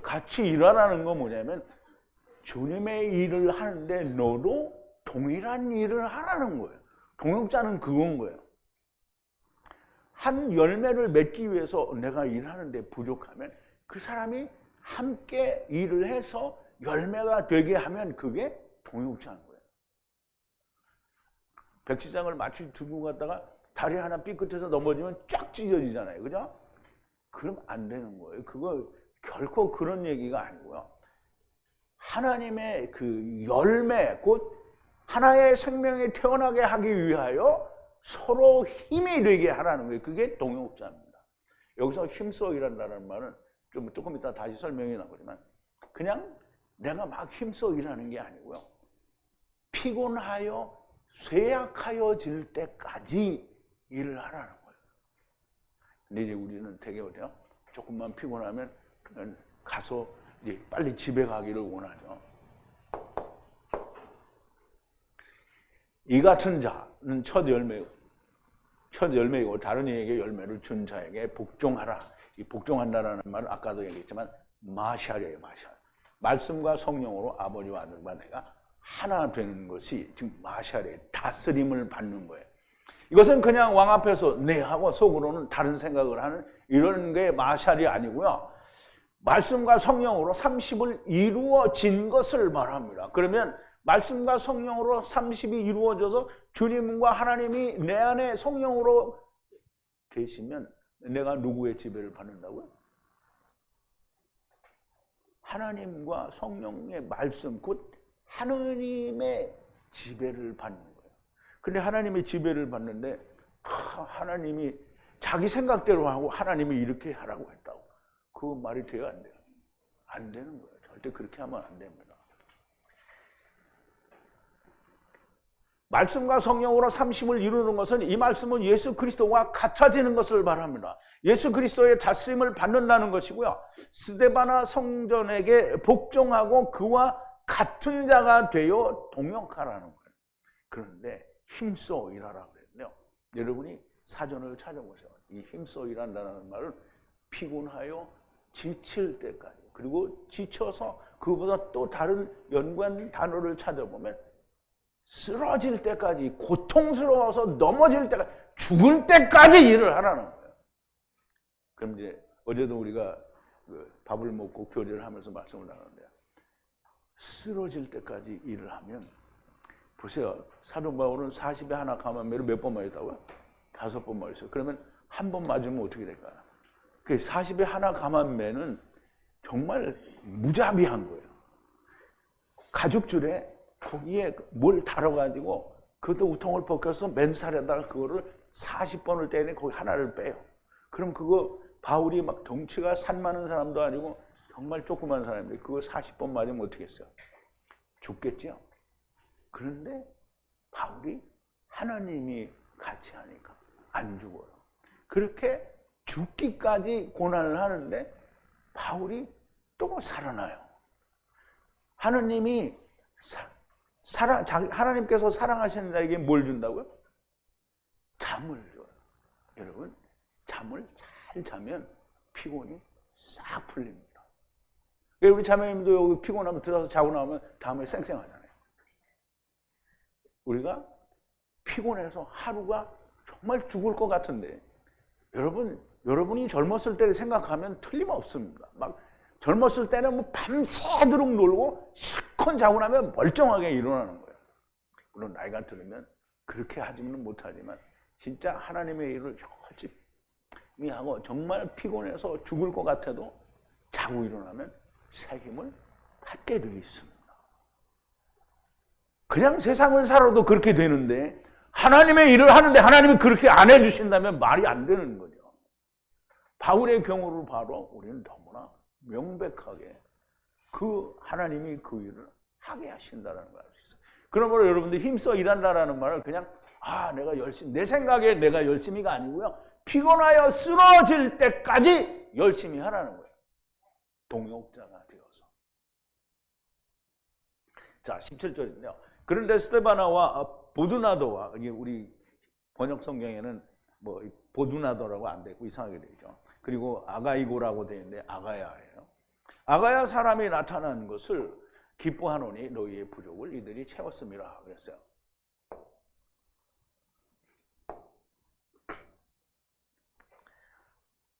같이 일하라는 건 뭐냐면 주님의 일을 하는데 너도 동일한 일을 하라는 거예요. 동역자는 그건 거예요. 한 열매를 맺기 위해서 내가 일하는데 부족하면 그 사람이 함께 일을 해서 열매가 되게 하면 그게 동역자인 거예요. 백지장을 마치 들고 갔다가 다리 하나 삐끗해서 넘어지면 쫙 찢어지잖아요. 그죠? 그럼 안 되는 거예요. 그거 결코 그런 얘기가 아니고요. 하나님의 그 열매, 곧 하나의 생명이 태어나게 하기 위하여 서로 힘이 되게 하라는 거예요. 그게 동역자입니다. 여기서 힘써 일한다는 말은 조금 이따 다시 설명이 나오지만 그냥 내가 막 힘써 일하는 게 아니고요. 피곤하여 쇠약하여질 때까지 일을 하라는 거예요. 근데 이제 우리는 되게 어때요? 조금만 피곤하면 그냥 가서 이제 빨리 집에 가기를 원하죠. 이 같은 자는 첫 열매고 첫 열매이고 다른 이에게 열매를 준 자에게 복종하라. 이 복종한다라는 말은 아까도 얘기했지만 마샬이에요. 마샬. 말씀과 성령으로 아버지와 아들과 내가 하나 되는 것이 지금 마샬의 다스림을 받는 거예요. 이것은 그냥 왕 앞에서 네 하고 속으로는 다른 생각을 하는 이런 게 마샬이 아니고요. 말씀과 성령으로 30을 이루어진 것을 말합니다. 그러면 말씀과 성령으로 30이 이루어져서 주님과 하나님이 내 안에 성령으로 계시면 내가 누구의 지배를 받는다고요? 하나님과 성령의 말씀, 곧 하나님의 지배를 받는 거예요. 근데 하나님의 지배를 받는데 하나님이 자기 생각대로 하고 하나님이 이렇게 하라고 했다고. 그 말이 돼요, 안 돼요? 안 되는 거예요. 절대 그렇게 하면 안 됩니다. 말씀과 성령으로 30을 이루는 것은 이 말씀은 예수 그리스도와 같아지는 것을 말합니다. 예수 그리스도의 다스림을 받는다는 것이고요. 스데바나 성전에게 복종하고 그와 같은 자가 되어 동역하라는 거예요. 그런데 힘써 일하라 그랬는데요. 여러분이 사전을 찾아보세요. 이 힘써 일한다는 말은 피곤하여 지칠 때까지, 그리고 지쳐서 그보다 또 다른 연관 단어를 찾아보면 쓰러질 때까지, 고통스러워서 넘어질 때까지, 죽을 때까지 일을 하라는 거예요. 그럼 이제 어제도 우리가 밥을 먹고 교제를 하면서 말씀을 나눴는데, 쓰러질 때까지 일을 하면, 보세요. 사도 바울은 40에 하나 감한매를 몇 번 맞았다고요? 5번 맞았어요. 그러면 한 번 맞으면 어떻게 될까요? 그 40에 하나 감한매는 정말 무자비한 거예요. 가죽줄에 거기에 뭘 달아가지고 그것도 우통을 벗겨서 맨살에다가 그거를 40번을 때리니 거기 하나를 빼요. 그럼 그거 바울이 막 덩치가 산 많은 사람도 아니고 정말 조그만 사람인데 그거 40번 맞으면 어떻게 했어요? 죽겠죠. 그런데 바울이 하나님이 같이 하니까 안 죽어요. 그렇게 죽기까지 고난을 하는데 바울이 또 살아나요. 하나님이 하나님께서 사랑하시는 자에게 뭘 준다고요? 잠을 줘요. 여러분, 잠을 잘 자면 피곤이 싹 풀립니다. 우리 자매님도 여기 피곤하면 들어서 자고 나오면 다음에 쌩쌩하잖아요. 우리가 피곤해서 하루가 정말 죽을 것 같은데, 여러분이 젊었을 때를 생각하면 틀림없습니다. 막 젊었을 때는 뭐 밤새도록 놀고 실컷 자고 나면 멀쩡하게 일어나는 거예요. 물론 나이가 들으면 그렇게 하지는 못하지만 진짜 하나님의 일을 열심히 하고 정말 피곤해서 죽을 것 같아도 자고 일어나면 새 힘을 받게 되어 있습니다. 그냥 세상을 살아도 그렇게 되는데 하나님의 일을 하는데 하나님이 그렇게 안 해주신다면 말이 안 되는 거죠. 바울의 경우를 바로 우리는 너무나 명백하게 그 하나님이 그 일을 하게 하신다는 걸 알 수 있어요. 그러므로 여러분들 힘써 일한다라는 말을 그냥 내가 열심히, 내 생각에 내가 열심히가 아니고요. 피곤하여 쓰러질 때까지 열심히 하라는 거예요. 동역자가 되어서. 자, 17절인데요. 그런데 스데바나와 보드나도와, 우리 번역 성경에는 뭐 보드나도라고 안 되고 이상하게 되죠. 그리고 아가이고라고 되어 있는데 아가야예요. 아가야 사람이 나타난 것을 기뻐하노니 너희의 부족을 이들이 채웠음이라 그랬어요.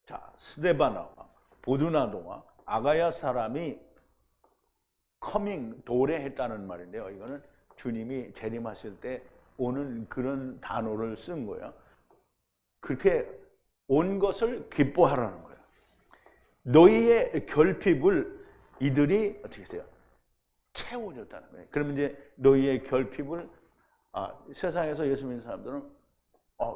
자, 스데바나와 보드나도와 아가야 사람이 도래했다는 말인데요. 이거는 주님이 재림하실 때 오는 그런 단어를 쓴 거예요. 그렇게 온 것을 기뻐하라는 거예요. 너희의 결핍을 이들이 어떻게 했어요? 채워줬다는 거예요. 그러면 이제 너희의 결핍을 세상에서 예수 믿는 사람들은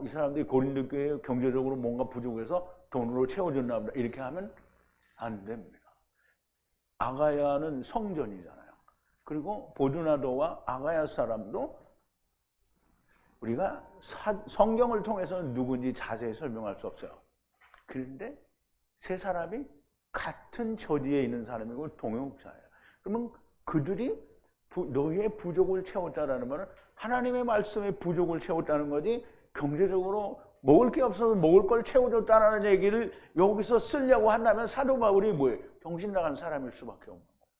이 사람들이 고린도 교회에 경제적으로 뭔가 부족해서 돈으로 채워줬나 보다 이렇게 하면 안 됩니다. 아가야는 성전이잖아요. 그리고 보드나도와 아가야 사람도 우리가 성경을 통해서는 누군지 자세히 설명할 수 없어요. 그런데 세 사람이 같은 처지에 있는 사람이고 동역자예요. 그러면 그들이 너희의 부족을 채웠다라는 말은 하나님의 말씀의 부족을 채웠다는 거지 경제적으로 먹을 게 없어서 먹을 걸 채워줬다는 얘기를 여기서 쓰려고 한다면 사도 바울이 뭐예요? 정신 나간 사람일 수밖에 없는 거예요.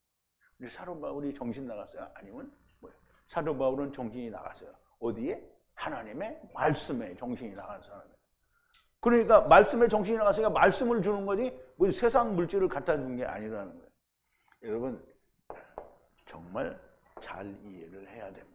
근데 사도 바울이 정신 나갔어요? 아니면 뭐예요? 사도 바울은 정신이 나갔어요. 어디에? 하나님의 말씀에 정신이 나간 사람이에요. 그러니까 말씀에 정신이 나갔으니까 말씀을 주는 거지 뭐 세상 물질을 갖다 준 게 아니라는 거예요. 여러분 정말 잘 이해를 해야 됩니다.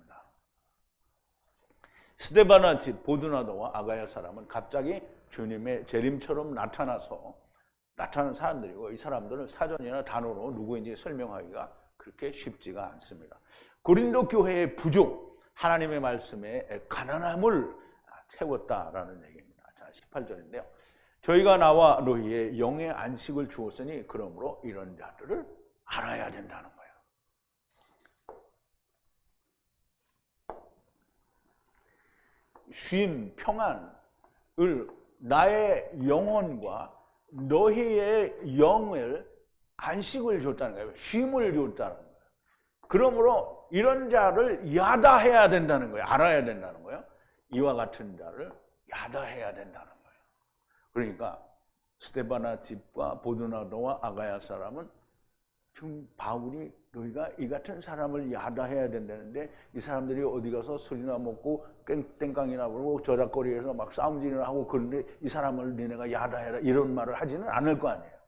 스데바나 집 보드나도와 아가야 사람은 갑자기 주님의 재림처럼 나타난 사람들이고 이 사람들은 사전이나 단어로 누구인지 설명하기가 그렇게 쉽지가 않습니다. 고린도 교회의 부족, 하나님의 말씀에 가난함을 채웠다라는 얘기입니다. 자, 18절인데요. 저희가 나와 너희의 영의 안식을 주었으니 그러므로 이런 자들을 알아야 된다는 거예요. 쉼, 평안을 나의 영혼과 너희의 영을 안식을 줬다는 거예요. 쉼을 줬다는 거예요. 그러므로 이런 자를 야다해야 된다는 거예요. 알아야 된다는 거예요. 이와 같은 자를 야다해야 된다는 거예요. 그러니까 스데바나 집과 보드나도와 아가야 사람은 지금 바울이 너희가 이 같은 사람을 야다해야 된다는데 이 사람들이 어디 가서 술이나 먹고 땡깡이나 부르고 저작거리에서 막 싸움질이나 하고 그런데 이 사람을 너네가 야다해라 이런 말을 하지는 않을 거 아니에요.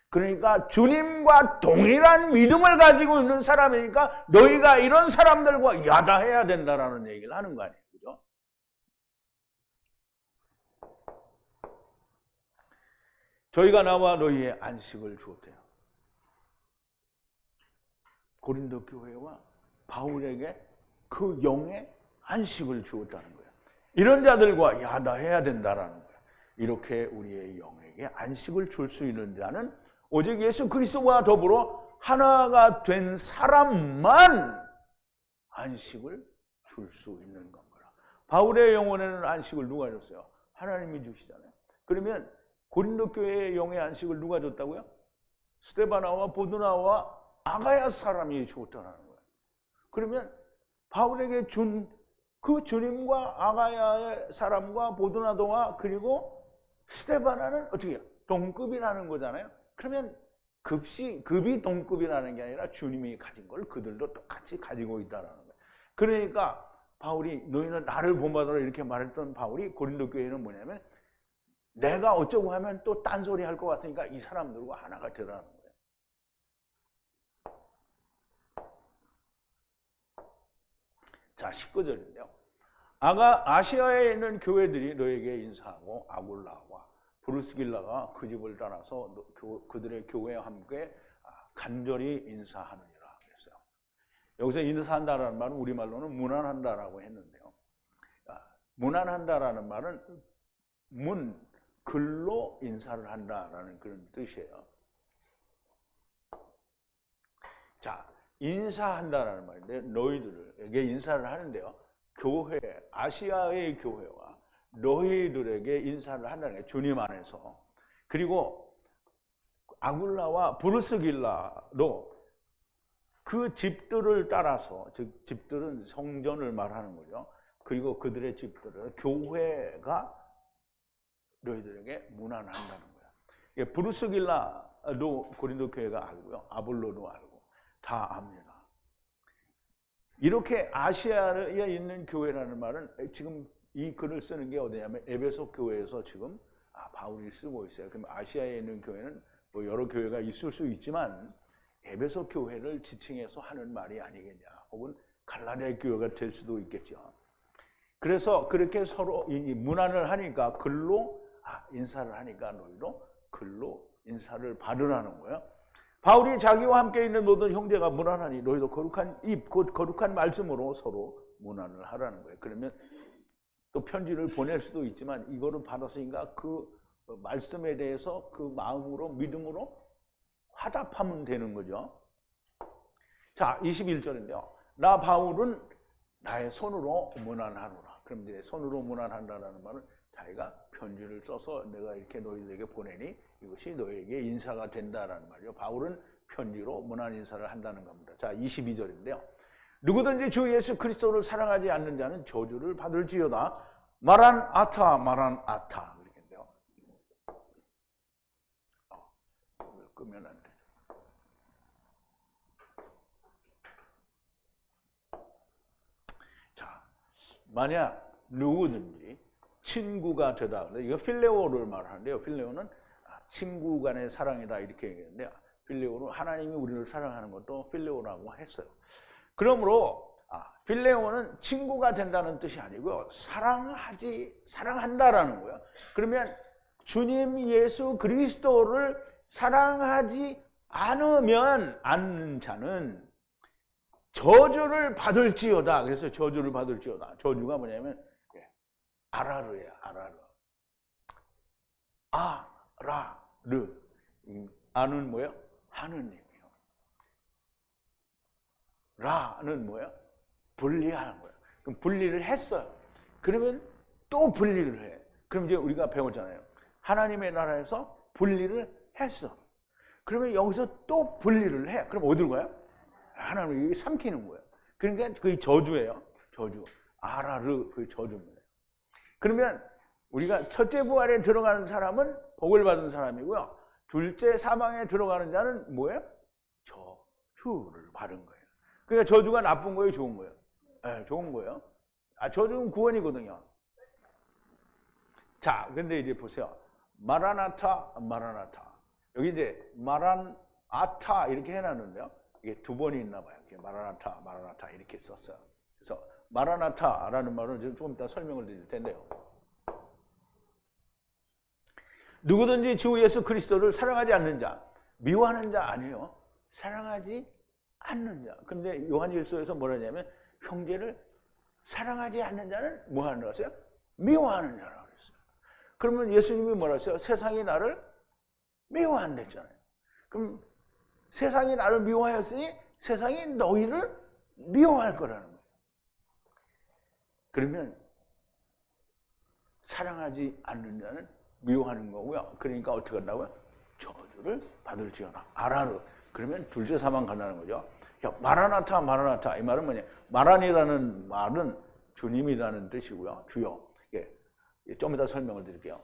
그러니까 주님과 동일한 믿음을 가지고 있는 사람이니까 너희가 이런 사람들과 야다해야 된다라는 얘기를 하는 거 아니에요. 그죠? 저희가 나와 너희의 안식을 주었대요. 고린도 교회와 바울에게 그 영의 안식을 주었다는 거예요. 이런 자들과 야다해야 된다라는 거예요. 이렇게 우리의 영에게 안식을 줄 수 있는 자는 오직 예수 그리스도와 더불어 하나가 된 사람만 안식을 줄 수 있는 겁니다. 바울의 영혼에는 안식을 누가 줬어요? 하나님이 주시잖아요. 그러면 고린도 교회의 영의 안식을 누가 줬다고요? 스데바나와 보드나와 아가야 사람이 줬다는 거예요. 그러면 바울에게 준 그 주님과 아가야의 사람과 보드나도와 그리고 스데바나는 어떻게 해요? 동급이라는 거잖아요. 그러면 급이 동급이라는 게 아니라 주님이 가진 걸 그들도 똑같이 가지고 있다는 거예요. 그러니까 바울이 너희는 나를 본받아라 이렇게 말했던 바울이 고린도 교회는 뭐냐면 내가 어쩌고 하면 또 딴소리 할 것 같으니까 이 사람들과 하나가 되라는 거예요. 자, 19절인데요. 아시아에 있는 교회들이 너에게 인사하고 아굴라와 브루스길라가 그 집을 따라서 그들의 교회와 함께 간절히 인사하느니라 그랬어요. 여기서 인사한다라는 말은 우리말로는 문안한다라고 했는데요. 문안한다라는 말은 글로 인사를 한다라는 그런 뜻이에요. 자, 인사한다라는 말인데 너희들에게 인사를 하는데요. 아시아의 교회와 너희들에게 인사를 한다는 게 주님 안에서. 그리고 아굴라와 브루스길라도 그 집들을 따라서, 즉 집들은 성전을 말하는 거죠. 그리고 그들의 집들을 교회가 너희들에게 문안한다는 거야. 브루스길라도 고린도 교회가 알고요. 아볼로도 알고 다 압니다. 이렇게 아시아에 있는 교회라는 말은 지금 이 글을 쓰는 게 어디냐면 에베소 교회에서 지금 바울이 쓰고 있어요. 그럼 아시아에 있는 교회는 뭐 여러 교회가 있을 수 있지만 에베소 교회를 지칭해서 하는 말이 아니겠냐. 혹은 갈라디아 교회가 될 수도 있겠죠. 그래서 그렇게 서로 문안을 하니까 글로 인사를 하니까 너희도 글로 인사를 받으라는 거예요. 바울이 자기와 함께 있는 모든 형제가 문안하니 너희도 거룩한 입, 곧 거룩한 말씀으로 서로 문안을 하라는 거예요. 그러면 또 편지를 보낼 수도 있지만 이거를 받았으니까 그 말씀에 대해서 그 마음으로 믿음으로 화답하면 되는 거죠. 자, 21절인데요. 나 바울은 나의 손으로 문안하노라. 그럼 이제 손으로 문안한다는 말은 자기가 편지를 써서 내가 이렇게 너희들에게 보내니 이것이 너에게 인사가 된다라는 말이죠. 바울은 편지로 문안 인사를 한다는 겁니다. 자, 22절인데요. 누구든지 주 예수 그리스도를 사랑하지 않는 자는 저주를 받을지어다. 마란아타, 마란아타. 그러겠네요. 끄면 안 돼. 자, 만약 누구든지 친구가 되다. 이거 필레오를 말하는데요. 필레오는 친구 간의 사랑이다 이렇게 얘기했는데요. 필레오는 하나님이 우리를 사랑하는 것도 필레오라고 했어요. 그러므로 필레오는 친구가 된다는 뜻이 아니고요. 사랑한다라는 거예요. 그러면 주님 예수 그리스도를 사랑하지 않는 자는 저주를 받을지어다. 그래서 저주를 받을지어다. 저주가 뭐냐면 아라르예요. 아라르. 아라르. 아는 뭐예요? 하느님이요. 라는 뭐예요? 분리하는 거예요. 그럼 분리를 했어요. 그러면 또 분리를 해. 그럼 이제 우리가 배웠잖아요. 하나님의 나라에서 분리를 했어. 그러면 여기서 또 분리를 해. 그럼 어디로 가요? 하나님을 삼키는 거예요. 그러니까 그게 저주예요. 저주. 아라르, 그게 저주입니다. 그러면 우리가 첫째 부활에 들어가는 사람은 복을 받은 사람이고요. 둘째 사망에 들어가는 자는 뭐예요? 저주를 받은 거예요. 그러니까 저주가 나쁜 거예요, 좋은 거예요? 네, 좋은 거예요. 저주는 구원이거든요. 자, 근데 이제 보세요. 마라나타, 마라나타. 여기 이제 마란아타 이렇게 해놨는데요. 이게 두 번이 있나 봐요. 마라나타, 마라나타 이렇게 썼어요. 그래서 마라나타라는 말은 좀 이따 설명을 드릴 텐데요. 누구든지 주 예수 그리스도를 사랑하지 않는 자, 미워하는 자 아니에요. 사랑하지 않는 자. 근데 요한일서에서 뭐라 하냐면 형제를 사랑하지 않는 자는 뭐 하는 거였어요? 미워하는 자라고 그랬어요. 그러면 예수님이 뭐라 했어요? 세상이 나를 미워한댔잖아요. 그럼 세상이 나를 미워하였으니 세상이 너희를 미워할 거라는 거예요. 그러면 사랑하지 않는 자는 미워하는 거고요. 그러니까 어떻게 한다고요? 저주를 받을지어다. 아라르. 그러면 둘째 사망 간다는 거죠. 야, 마라나타, 마라나타. 이 말은 뭐냐? 마란이라는 말은 주님이라는 뜻이고요. 주여. 좀 이따 설명을 드릴게요.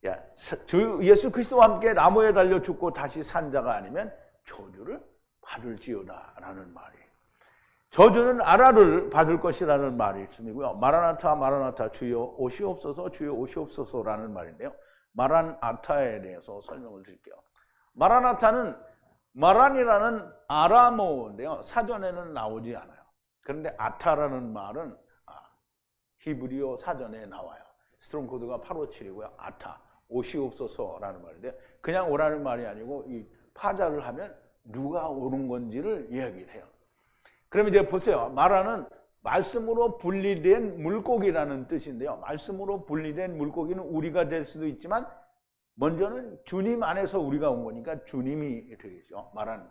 야, 주 예수 그리스도와 함께 나무에 달려 죽고 다시 산 자가 아니면 저주를 받을지어다라는 말이에요. 저주는 아라를 받을 것이라는 말이 있음이고요. 마라나타, 마라나타, 주여 오시옵소서, 주여 오시옵소서라는 말인데요. 마란아타에 대해서 설명을 드릴게요. 마라나타는 마란이라는 아람어인데요. 사전에는 나오지 않아요. 그런데 아타라는 말은 히브리어 사전에 나와요. 스트롱 코드가 857이고요. 아타, 오시옵소서라는 말인데 그냥 오라는 말이 아니고 이 파자를 하면 누가 오는 건지를 이야기를 해요. 그러면 이제 보세요. 마라는 말씀으로 분리된 물고기라는 뜻인데요. 말씀으로 분리된 물고기는 우리가 될 수도 있지만 먼저는 주님 안에서 우리가 온 거니까 주님이 되겠죠. 말하는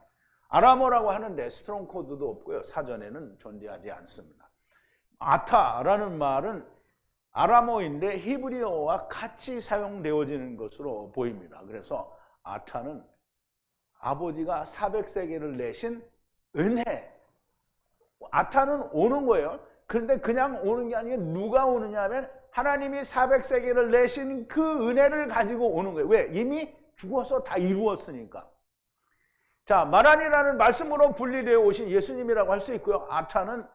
아람어라고 하는데 스트롱 코드도 없고요. 사전에는 존재하지 않습니다. 아타라는 말은 아람어인데 히브리어와 같이 사용되어지는 것으로 보입니다. 그래서 아타는 아버지가 400세겔을 내신 은혜. 아타는 오는 거예요. 그런데 그냥 오는 게 아니라 누가 오느냐 하면 하나님이 400세겔을 내신 그 은혜를 가지고 오는 거예요. 왜? 이미 죽어서 다 이루었으니까. 자, 마란이라는 말씀으로 분리되어 오신 예수님이라고 할 수 있고요. 아타는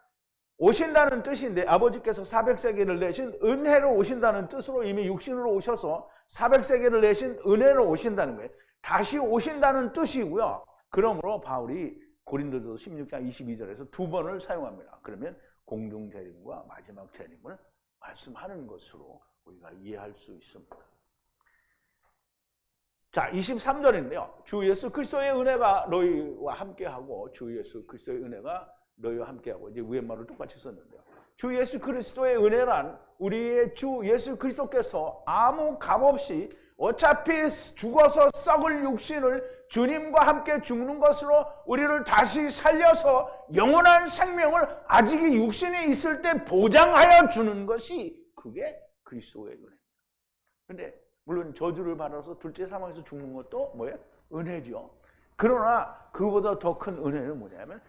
오신다는 뜻인데 아버지께서 400세겔을 내신 은혜로 오신다는 뜻으로 이미 육신으로 오셔서 400세겔을 내신 은혜로 오신다는 거예요. 다시 오신다는 뜻이고요. 그러므로 바울이 고린도서 16장 22절에서 두 번을 사용합니다. 그러면 공중 재림과 마지막 재림을 말씀하는 것으로 우리가 이해할 수 있습니다. 자, 23절인데요. 주 예수 그리스도의 은혜가 너희와 함께하고 주 예수 그리스도의 은혜가 너희와 함께하고 이제 위에 말을 똑같이 썼는데요. 주 예수 그리스도의 은혜란 우리의 주 예수 그리스도께서 아무 값없이 어차피 죽어서 썩을 육신을 주님과 함께 죽는 것으로 우리를 다시 살려서 영원한 생명을 아직 이 육신에 있을 때 보장하여 주는 것이 그게 그리스도의 은혜입니다. 그런데 물론 저주를 받아서 둘째 사망에서 죽는 것도 뭐예요? 은혜죠. 그러나 그보다 더 큰 은혜는 뭐냐면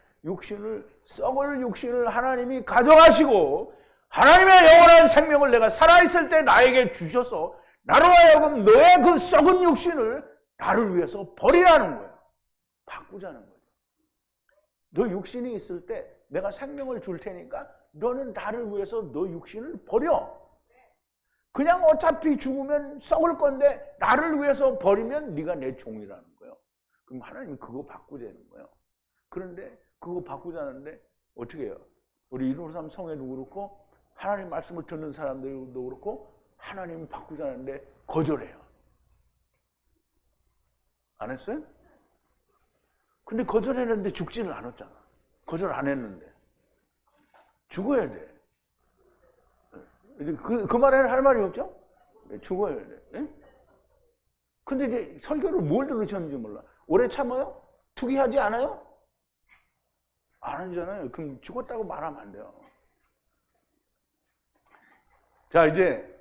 썩을 육신을 하나님이 가져가시고 하나님의 영원한 생명을 내가 살아있을 때 나에게 주셔서 나로 하여금 너의 그 썩은 육신을 나를 위해서 버리라는 거예요. 바꾸자는 거예요. 너 육신이 있을 때 내가 생명을 줄 테니까 너는 나를 위해서 너 육신을 버려. 그냥 어차피 죽으면 썩을 건데 나를 위해서 버리면 네가 내 종이라는 거예요. 그럼 하나님 그거 바꾸자는 거예요. 그런데 그거 바꾸자는데 어떻게 해요? 우리 153 성회도 그렇고 하나님 말씀을 듣는 사람들도 그렇고 하나님 바꾸자는데 거절해요. 안 했어요? 근데 거절했는데 죽지는 않았잖아. 거절 안 했는데. 죽어야 돼. 그 말에는 할 말이 없죠? 죽어야 돼. 예? 근데 이제 설교를 뭘 들으셨는지 몰라. 오래 참아요? 투기하지 않아요? 안 하잖아요. 그럼 죽었다고 말하면 안 돼요. 자, 이제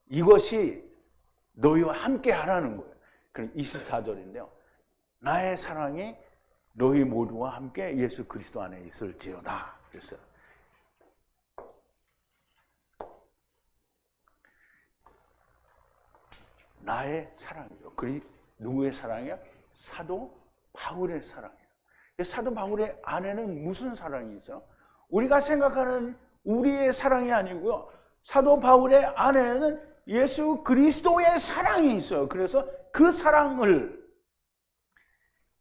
이것이 너희와 함께 하라는 거예요. 그럼 24절인데요. 나의 사랑이 너희 모두와 함께 예수 그리스도 안에 있을지어다. 그랬어요. 나의 사랑이요. 누구의 사랑이요? 사도 바울의 사랑이에요. 사도 바울의 안에는 무슨 사랑이 있어요? 우리가 생각하는 우리의 사랑이 아니고요. 사도 바울의 안에는 예수 그리스도의 사랑이 있어요. 그래서 그 사랑을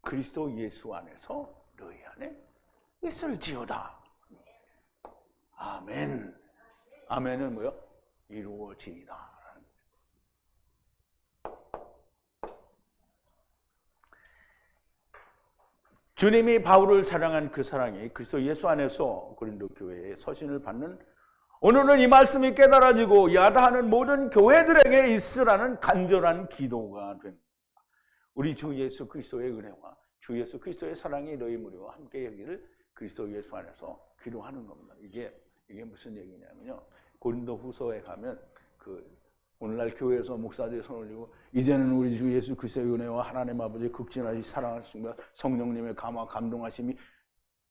그리스도 예수 안에서 너희 안에 있을지어다. 아멘. 아멘은 뭐요? 이루어지이다. 주님이 바울을 사랑한 그 사랑이 그리스도 예수 안에서 고린도 교회의 서신을 받는 오늘은 이 말씀이 깨달아지고 야다하는 모든 교회들에게 있으라는 간절한 기도가 됩니다. 우리 주 예수 그리스도의 은혜와 주 예수 그리스도의 사랑이 너희 무리와 함께 여기를 그리스도 예수 안에서 기도하는 겁니다. 이게 무슨 얘기냐면요. 고린도 후서에 가면 오늘날 교회에서 목사들이 손을 올리고 이제는 우리 주 예수 그리스도의 은혜와 하나님 아버지의 극진하신 사랑하심과 성령님의 감화 감동하심이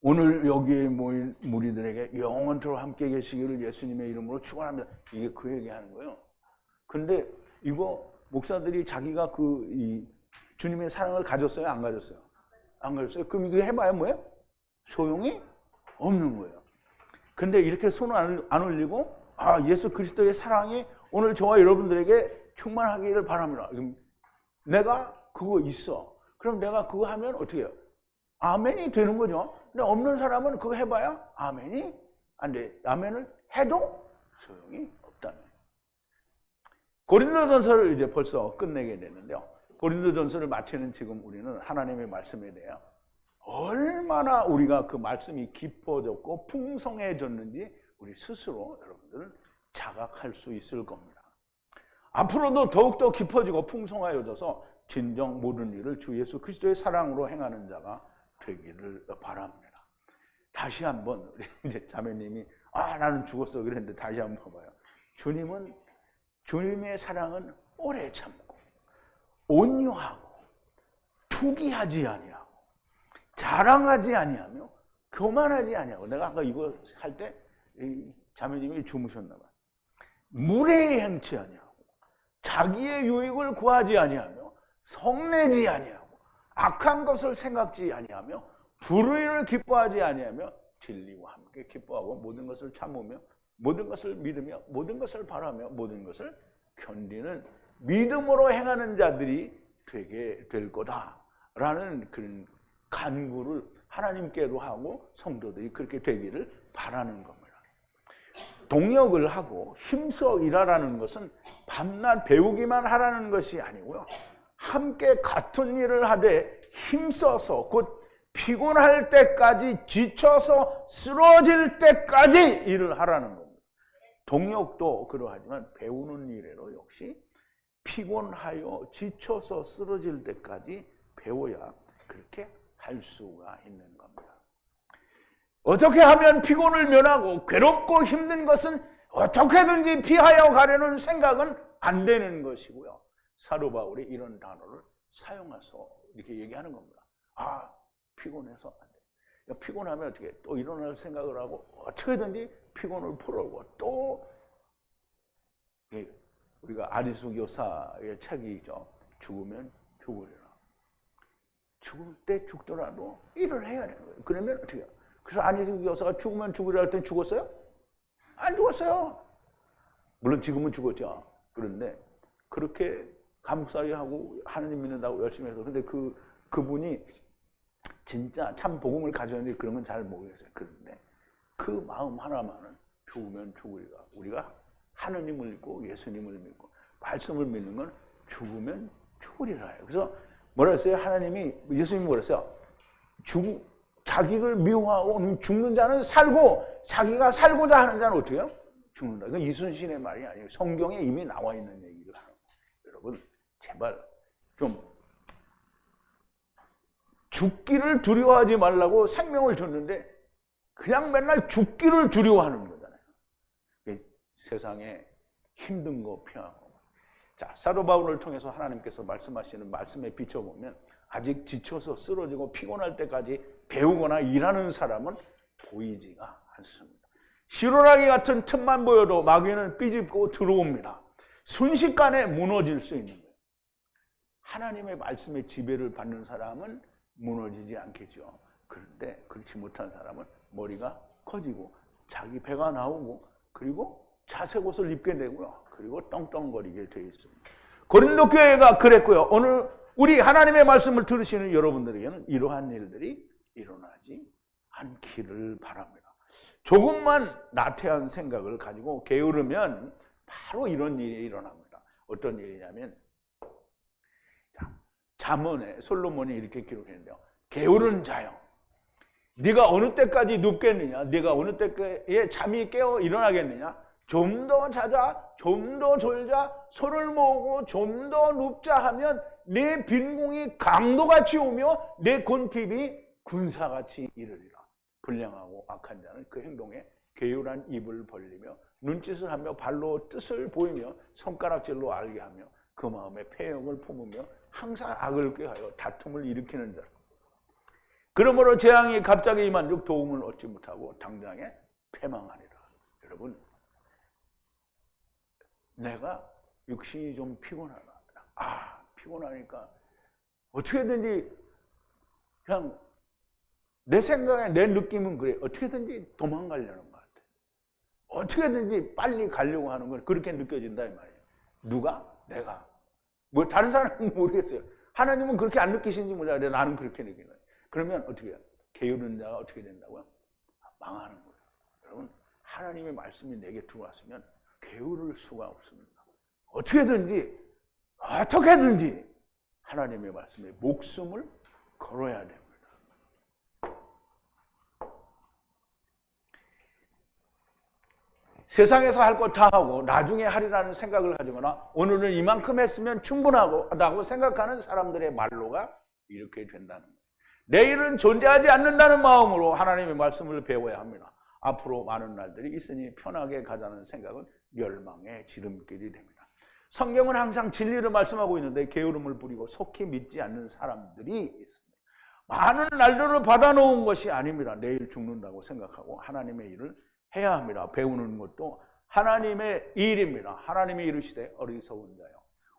오늘 여기에 모인 무리들에게 영원토록 함께 계시기를 예수님의 이름으로 축원합니다. 이게 그 얘기하는 거예요. 근데 이거 목사들이 자기가 이 주님의 사랑을 가졌어요? 안 가졌어요? 안 가졌어요? 그럼 이거 해봐야 뭐예요? 소용이 없는 거예요. 근데 이렇게 손을 안 올리고 예수 그리스도의 사랑이 오늘 저와 여러분들에게 충만하기를 바랍니다. 내가 그거 있어. 그럼 내가 그거 하면 어떻게 해요? 아멘이 되는 거죠. 근데 없는 사람은 그거 해봐야 아멘이 안 돼. 아멘을 해도 소용이 없다는. 고린도전서를 이제 벌써 끝내게 되는데요. 고린도전서를 마치는 지금 우리는 하나님의 말씀에 대해 얼마나 우리가 그 말씀이 깊어졌고 풍성해졌는지 우리 스스로 여러분들은 자각할 수 있을 겁니다. 앞으로도 더욱더 깊어지고 풍성하여져서 진정 모든 일을 주 예수 그리스도의 사랑으로 행하는 자가 되기를 바랍니다. 다시 한번 이제 자매님이 나는 죽었어 그랬는데 다시 한번 봐봐요. 주님의 사랑은 오래 참고 온유하고 투기하지 아니하고 자랑하지 아니하며 교만하지 아니하고 내가 아까 이거 할 때 자매님이 주무셨나 봐요. 무례히 행치 아니하고 자기의 유익을 구하지 아니하며 성내지 아니하고 악한 것을 생각지 아니하며 불의를 기뻐하지 아니하며 진리와 함께 기뻐하고 모든 것을 참으며 모든 것을 믿으며 모든 것을 바라며 모든 것을 견디는 믿음으로 행하는 자들이 되게 될 거다라는 그런 간구를 하나님께로 하고 성도들이 그렇게 되기를 바라는 겁니다. 동역을 하고 힘써 일하라는 것은 밤낮 배우기만 하라는 것이 아니고요. 함께 같은 일을 하되 힘써서 곧 피곤할 때까지 지쳐서 쓰러질 때까지 일을 하라는 겁니다. 동역도 그러하지만 배우는 일에도 역시 피곤하여 지쳐서 쓰러질 때까지 배워야 그렇게 할 수가 있는 겁니다. 어떻게 하면 피곤을 면하고 괴롭고 힘든 것은 어떻게든지 피하여 가려는 생각은 안 되는 것이고요. 사도 바울이 이런 단어를 사용해서 이렇게 얘기하는 겁니다. 피곤해서 안 돼. 피곤하면 어떻게 또 일어날 생각을 하고 어떻게든지 피곤을 풀어오고 또 우리가 아리수 교사의 책이죠. 죽으면 죽으리라. 죽을 때 죽더라도 일을 해야 되는 거예요. 그러면 어떻게 해요? 그래서 아리수 교사가 죽으면 죽으리라 할 때 죽었어요? 안 죽었어요. 물론 지금은 죽었죠. 그런데 그렇게 감옥살이 하고 하나님 믿는다고 열심히 해서 근데 그분이 진짜 참 복음을 가졌는데 그런 건 잘 모르겠어요. 그런데 그 마음 하나만은 죽으면 죽으리라. 우리가 하느님을 믿고 예수님을 믿고 말씀을 믿는 건 죽으면 죽으리라예요. 그래서 뭐라 했어요? 하나님이 예수님이 뭐라 했어요? 자기를 미워하고 죽는 자는 살고 자기가 살고자 하는 자는 어떻게 해요? 죽는다. 이건 이순신의 말이 아니에요. 성경에 이미 나와 있는 얘기를 하는 거예요. 여러분 제발 좀 죽기를 두려워하지 말라고 생명을 줬는데 그냥 맨날 죽기를 두려워하는 거잖아요. 세상에 힘든 거 피하고. 자, 사도 바울을 통해서 하나님께서 말씀하시는 말씀에 비춰보면 아직 지쳐서 쓰러지고 피곤할 때까지 배우거나 일하는 사람은 보이지가 않습니다. 시로라기 같은 틈만 보여도 마귀는 삐집고 들어옵니다. 순식간에 무너질 수 있는 거예요. 하나님의 말씀의 지배를 받는 사람은 무너지지 않겠죠. 그런데 그렇지 못한 사람은 머리가 커지고 자기 배가 나오고 그리고 자색 옷을 입게 되고요. 그리고 떵떵거리게 되어 있습니다. 고린도 교회가 그랬고요. 오늘 우리 하나님의 말씀을 들으시는 여러분들에게는 이러한 일들이 일어나지 않기를 바랍니다. 조금만 나태한 생각을 가지고 게으르면 바로 이런 일이 일어납니다. 어떤 일이냐면 잠언에 솔로몬이 이렇게 기록했는데요. 게으른 자여, 네가 어느 때까지 눕겠느냐? 네가 어느 때에 잠이 깨어 일어나겠느냐? 좀 더 자자, 좀 더 졸자, 손을 모으고 좀 더 눕자 하면 내 빈공이 강도같이 오며 내 곤핍이 군사같이 이르리라. 불량하고 악한 자는 그 행동에 게으란 입을 벌리며 눈짓을 하며 발로 뜻을 보이며 손가락질로 알게 하며 그 마음에 패역을 품으며 항상 악을 꾀하여 다툼을 일으키는 자. 그러므로 재앙이 갑자기 임한즉 도움을 얻지 못하고 당장에 패망하리라. 여러분, 내가 육신이 좀 피곤하다. 피곤하니까 어떻게든지 그냥 내 생각에 내 느낌은 그래. 어떻게든지 도망가려는 것 같아. 어떻게든지 빨리 가려고 하는 건 그렇게 느껴진다 이 말이에요. 누가? 내가. 뭐 다른 사람은 모르겠어요. 하나님은 그렇게 안 느끼시는지 몰라요. 나는 그렇게 느끼는 거예요. 그러면 어떻게 해요? 게으른 자가 어떻게 된다고요? 망하는 거예요. 여러분, 하나님의 말씀이 내게 들어왔으면 게으를 수가 없습니다. 어떻게든지 하나님의 말씀에 목숨을 걸어야 됩니다. 세상에서 할 것 다 하고 나중에 하리라는 생각을 가지거나 오늘은 이만큼 했으면 충분하다고 생각하는 사람들의 말로가 이렇게 된다는 거예요. 내일은 존재하지 않는다는 마음으로 하나님의 말씀을 배워야 합니다. 앞으로 많은 날들이 있으니 편하게 가자는 생각은 멸망의 지름길이 됩니다. 성경은 항상 진리를 말씀하고 있는데 게으름을 부리고 속히 믿지 않는 사람들이 있습니다. 많은 날들을 받아놓은 것이 아닙니다. 내일 죽는다고 생각하고 하나님의 일을 해야 합니다. 배우는 것도 하나님의 일입니다. 하나님이 이르시되 어리석은 자여,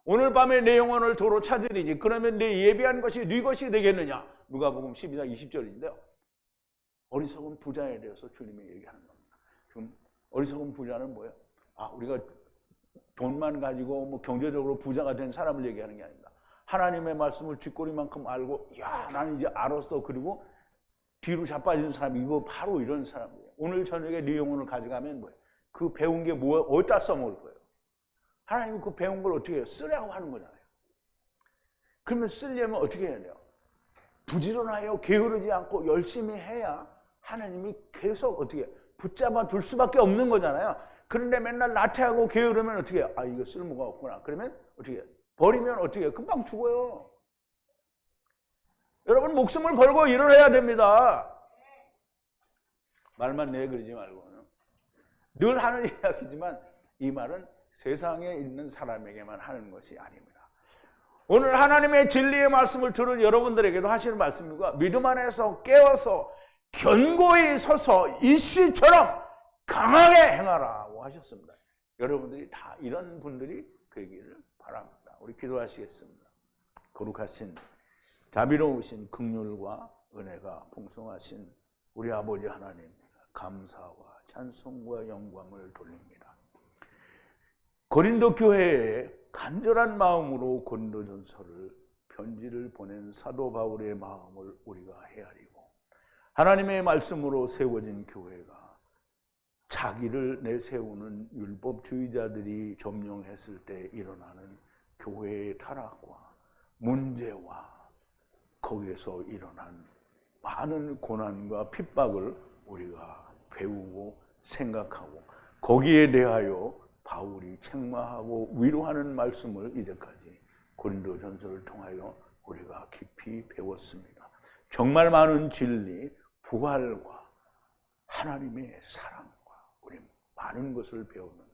오늘 밤에 내 영혼을 도로 찾으리니 그러면 내 예비한 것이 네 것이 되겠느냐. 누가복음 12장 20절인데요. 어리석은 부자에 대해서 주님이 얘기하는 겁니다. 지금 어리석은 부자는 뭐예요? 우리가 돈만 가지고 뭐 경제적으로 부자가 된 사람을 얘기하는 게 아닙니다. 하나님의 말씀을 쥐꼬리만큼 알고 나는 이제 알았어. 그리고 뒤로 자빠지는 사람, 이거 바로 이런 사람이에요. 오늘 저녁에 네 영혼을 가져가면 뭐예요? 그 배운 게 어디다 써먹을 거예요? 하나님은 그 배운 걸 어떻게 해요? 쓰라고 하는 거잖아요. 그러면 쓰려면 어떻게 해야 돼요? 부지런하여 게으르지 않고 열심히 해야 하나님이 계속 어떻게 해요? 붙잡아 둘 수밖에 없는 거잖아요. 그런데 맨날 나태하고 게으르면 어떻게 해요? 이거 쓸모가 없구나. 그러면 어떻게 해요? 버리면 어떻게 해요? 금방 죽어요. 여러분, 목숨을 걸고 일을 해야 됩니다. 말만 그러지 말고는. 늘 하는 이야기지만 이 말은 세상에 있는 사람에게만 하는 것이 아닙니다. 오늘 하나님의 진리의 말씀을 들은 여러분들에게도 하시는 말씀이고 믿음 안에서 깨어서 견고히 서서 이씨처럼 강하게 행하라고 하셨습니다. 여러분들이 다 이런 분들이 되기를 바랍니다. 우리 기도하시겠습니다. 거룩하신 자비로우신 긍휼과 은혜가 풍성하신 우리 아버지 하나님, 감사와 찬송과 영광을 돌립니다. 고린도 교회에 간절한 마음으로 고린도전서를 편지를 보낸 사도 바울의 마음을 우리가 헤아리고, 하나님의 말씀으로 세워진 교회가 자기를 내세우는 율법주의자들이 점령했을 때 일어나는 교회의 타락과 문제와 거기에서 일어난 많은 고난과 핍박을 우리가 배우고 생각하고, 거기에 대하여 바울이 책망하고 위로하는 말씀을 이제까지 고린도전서를 통하여 우리가 깊이 배웠습니다. 정말 많은 진리, 부활과 하나님의 사랑과 우리 많은 것을 배웠는데,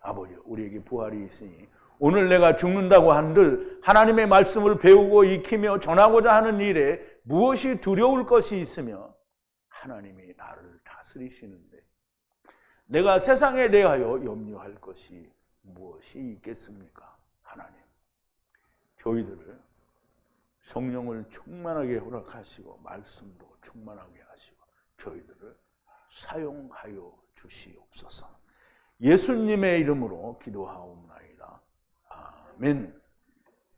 아버지, 우리에게 부활이 있으니 오늘 내가 죽는다고 한들 하나님의 말씀을 배우고 익히며 전하고자 하는 일에 무엇이 두려울 것이 있으며 하나님이 나를 다스리시는데 내가 세상에 대하여 염려할 것이 무엇이 있겠습니까? 하나님, 저희들을 성령을 충만하게 허락하시고 말씀도 충만하게 하시고 저희들을 사용하여 주시옵소서. 예수님의 이름으로 기도하옵나이다. 아멘.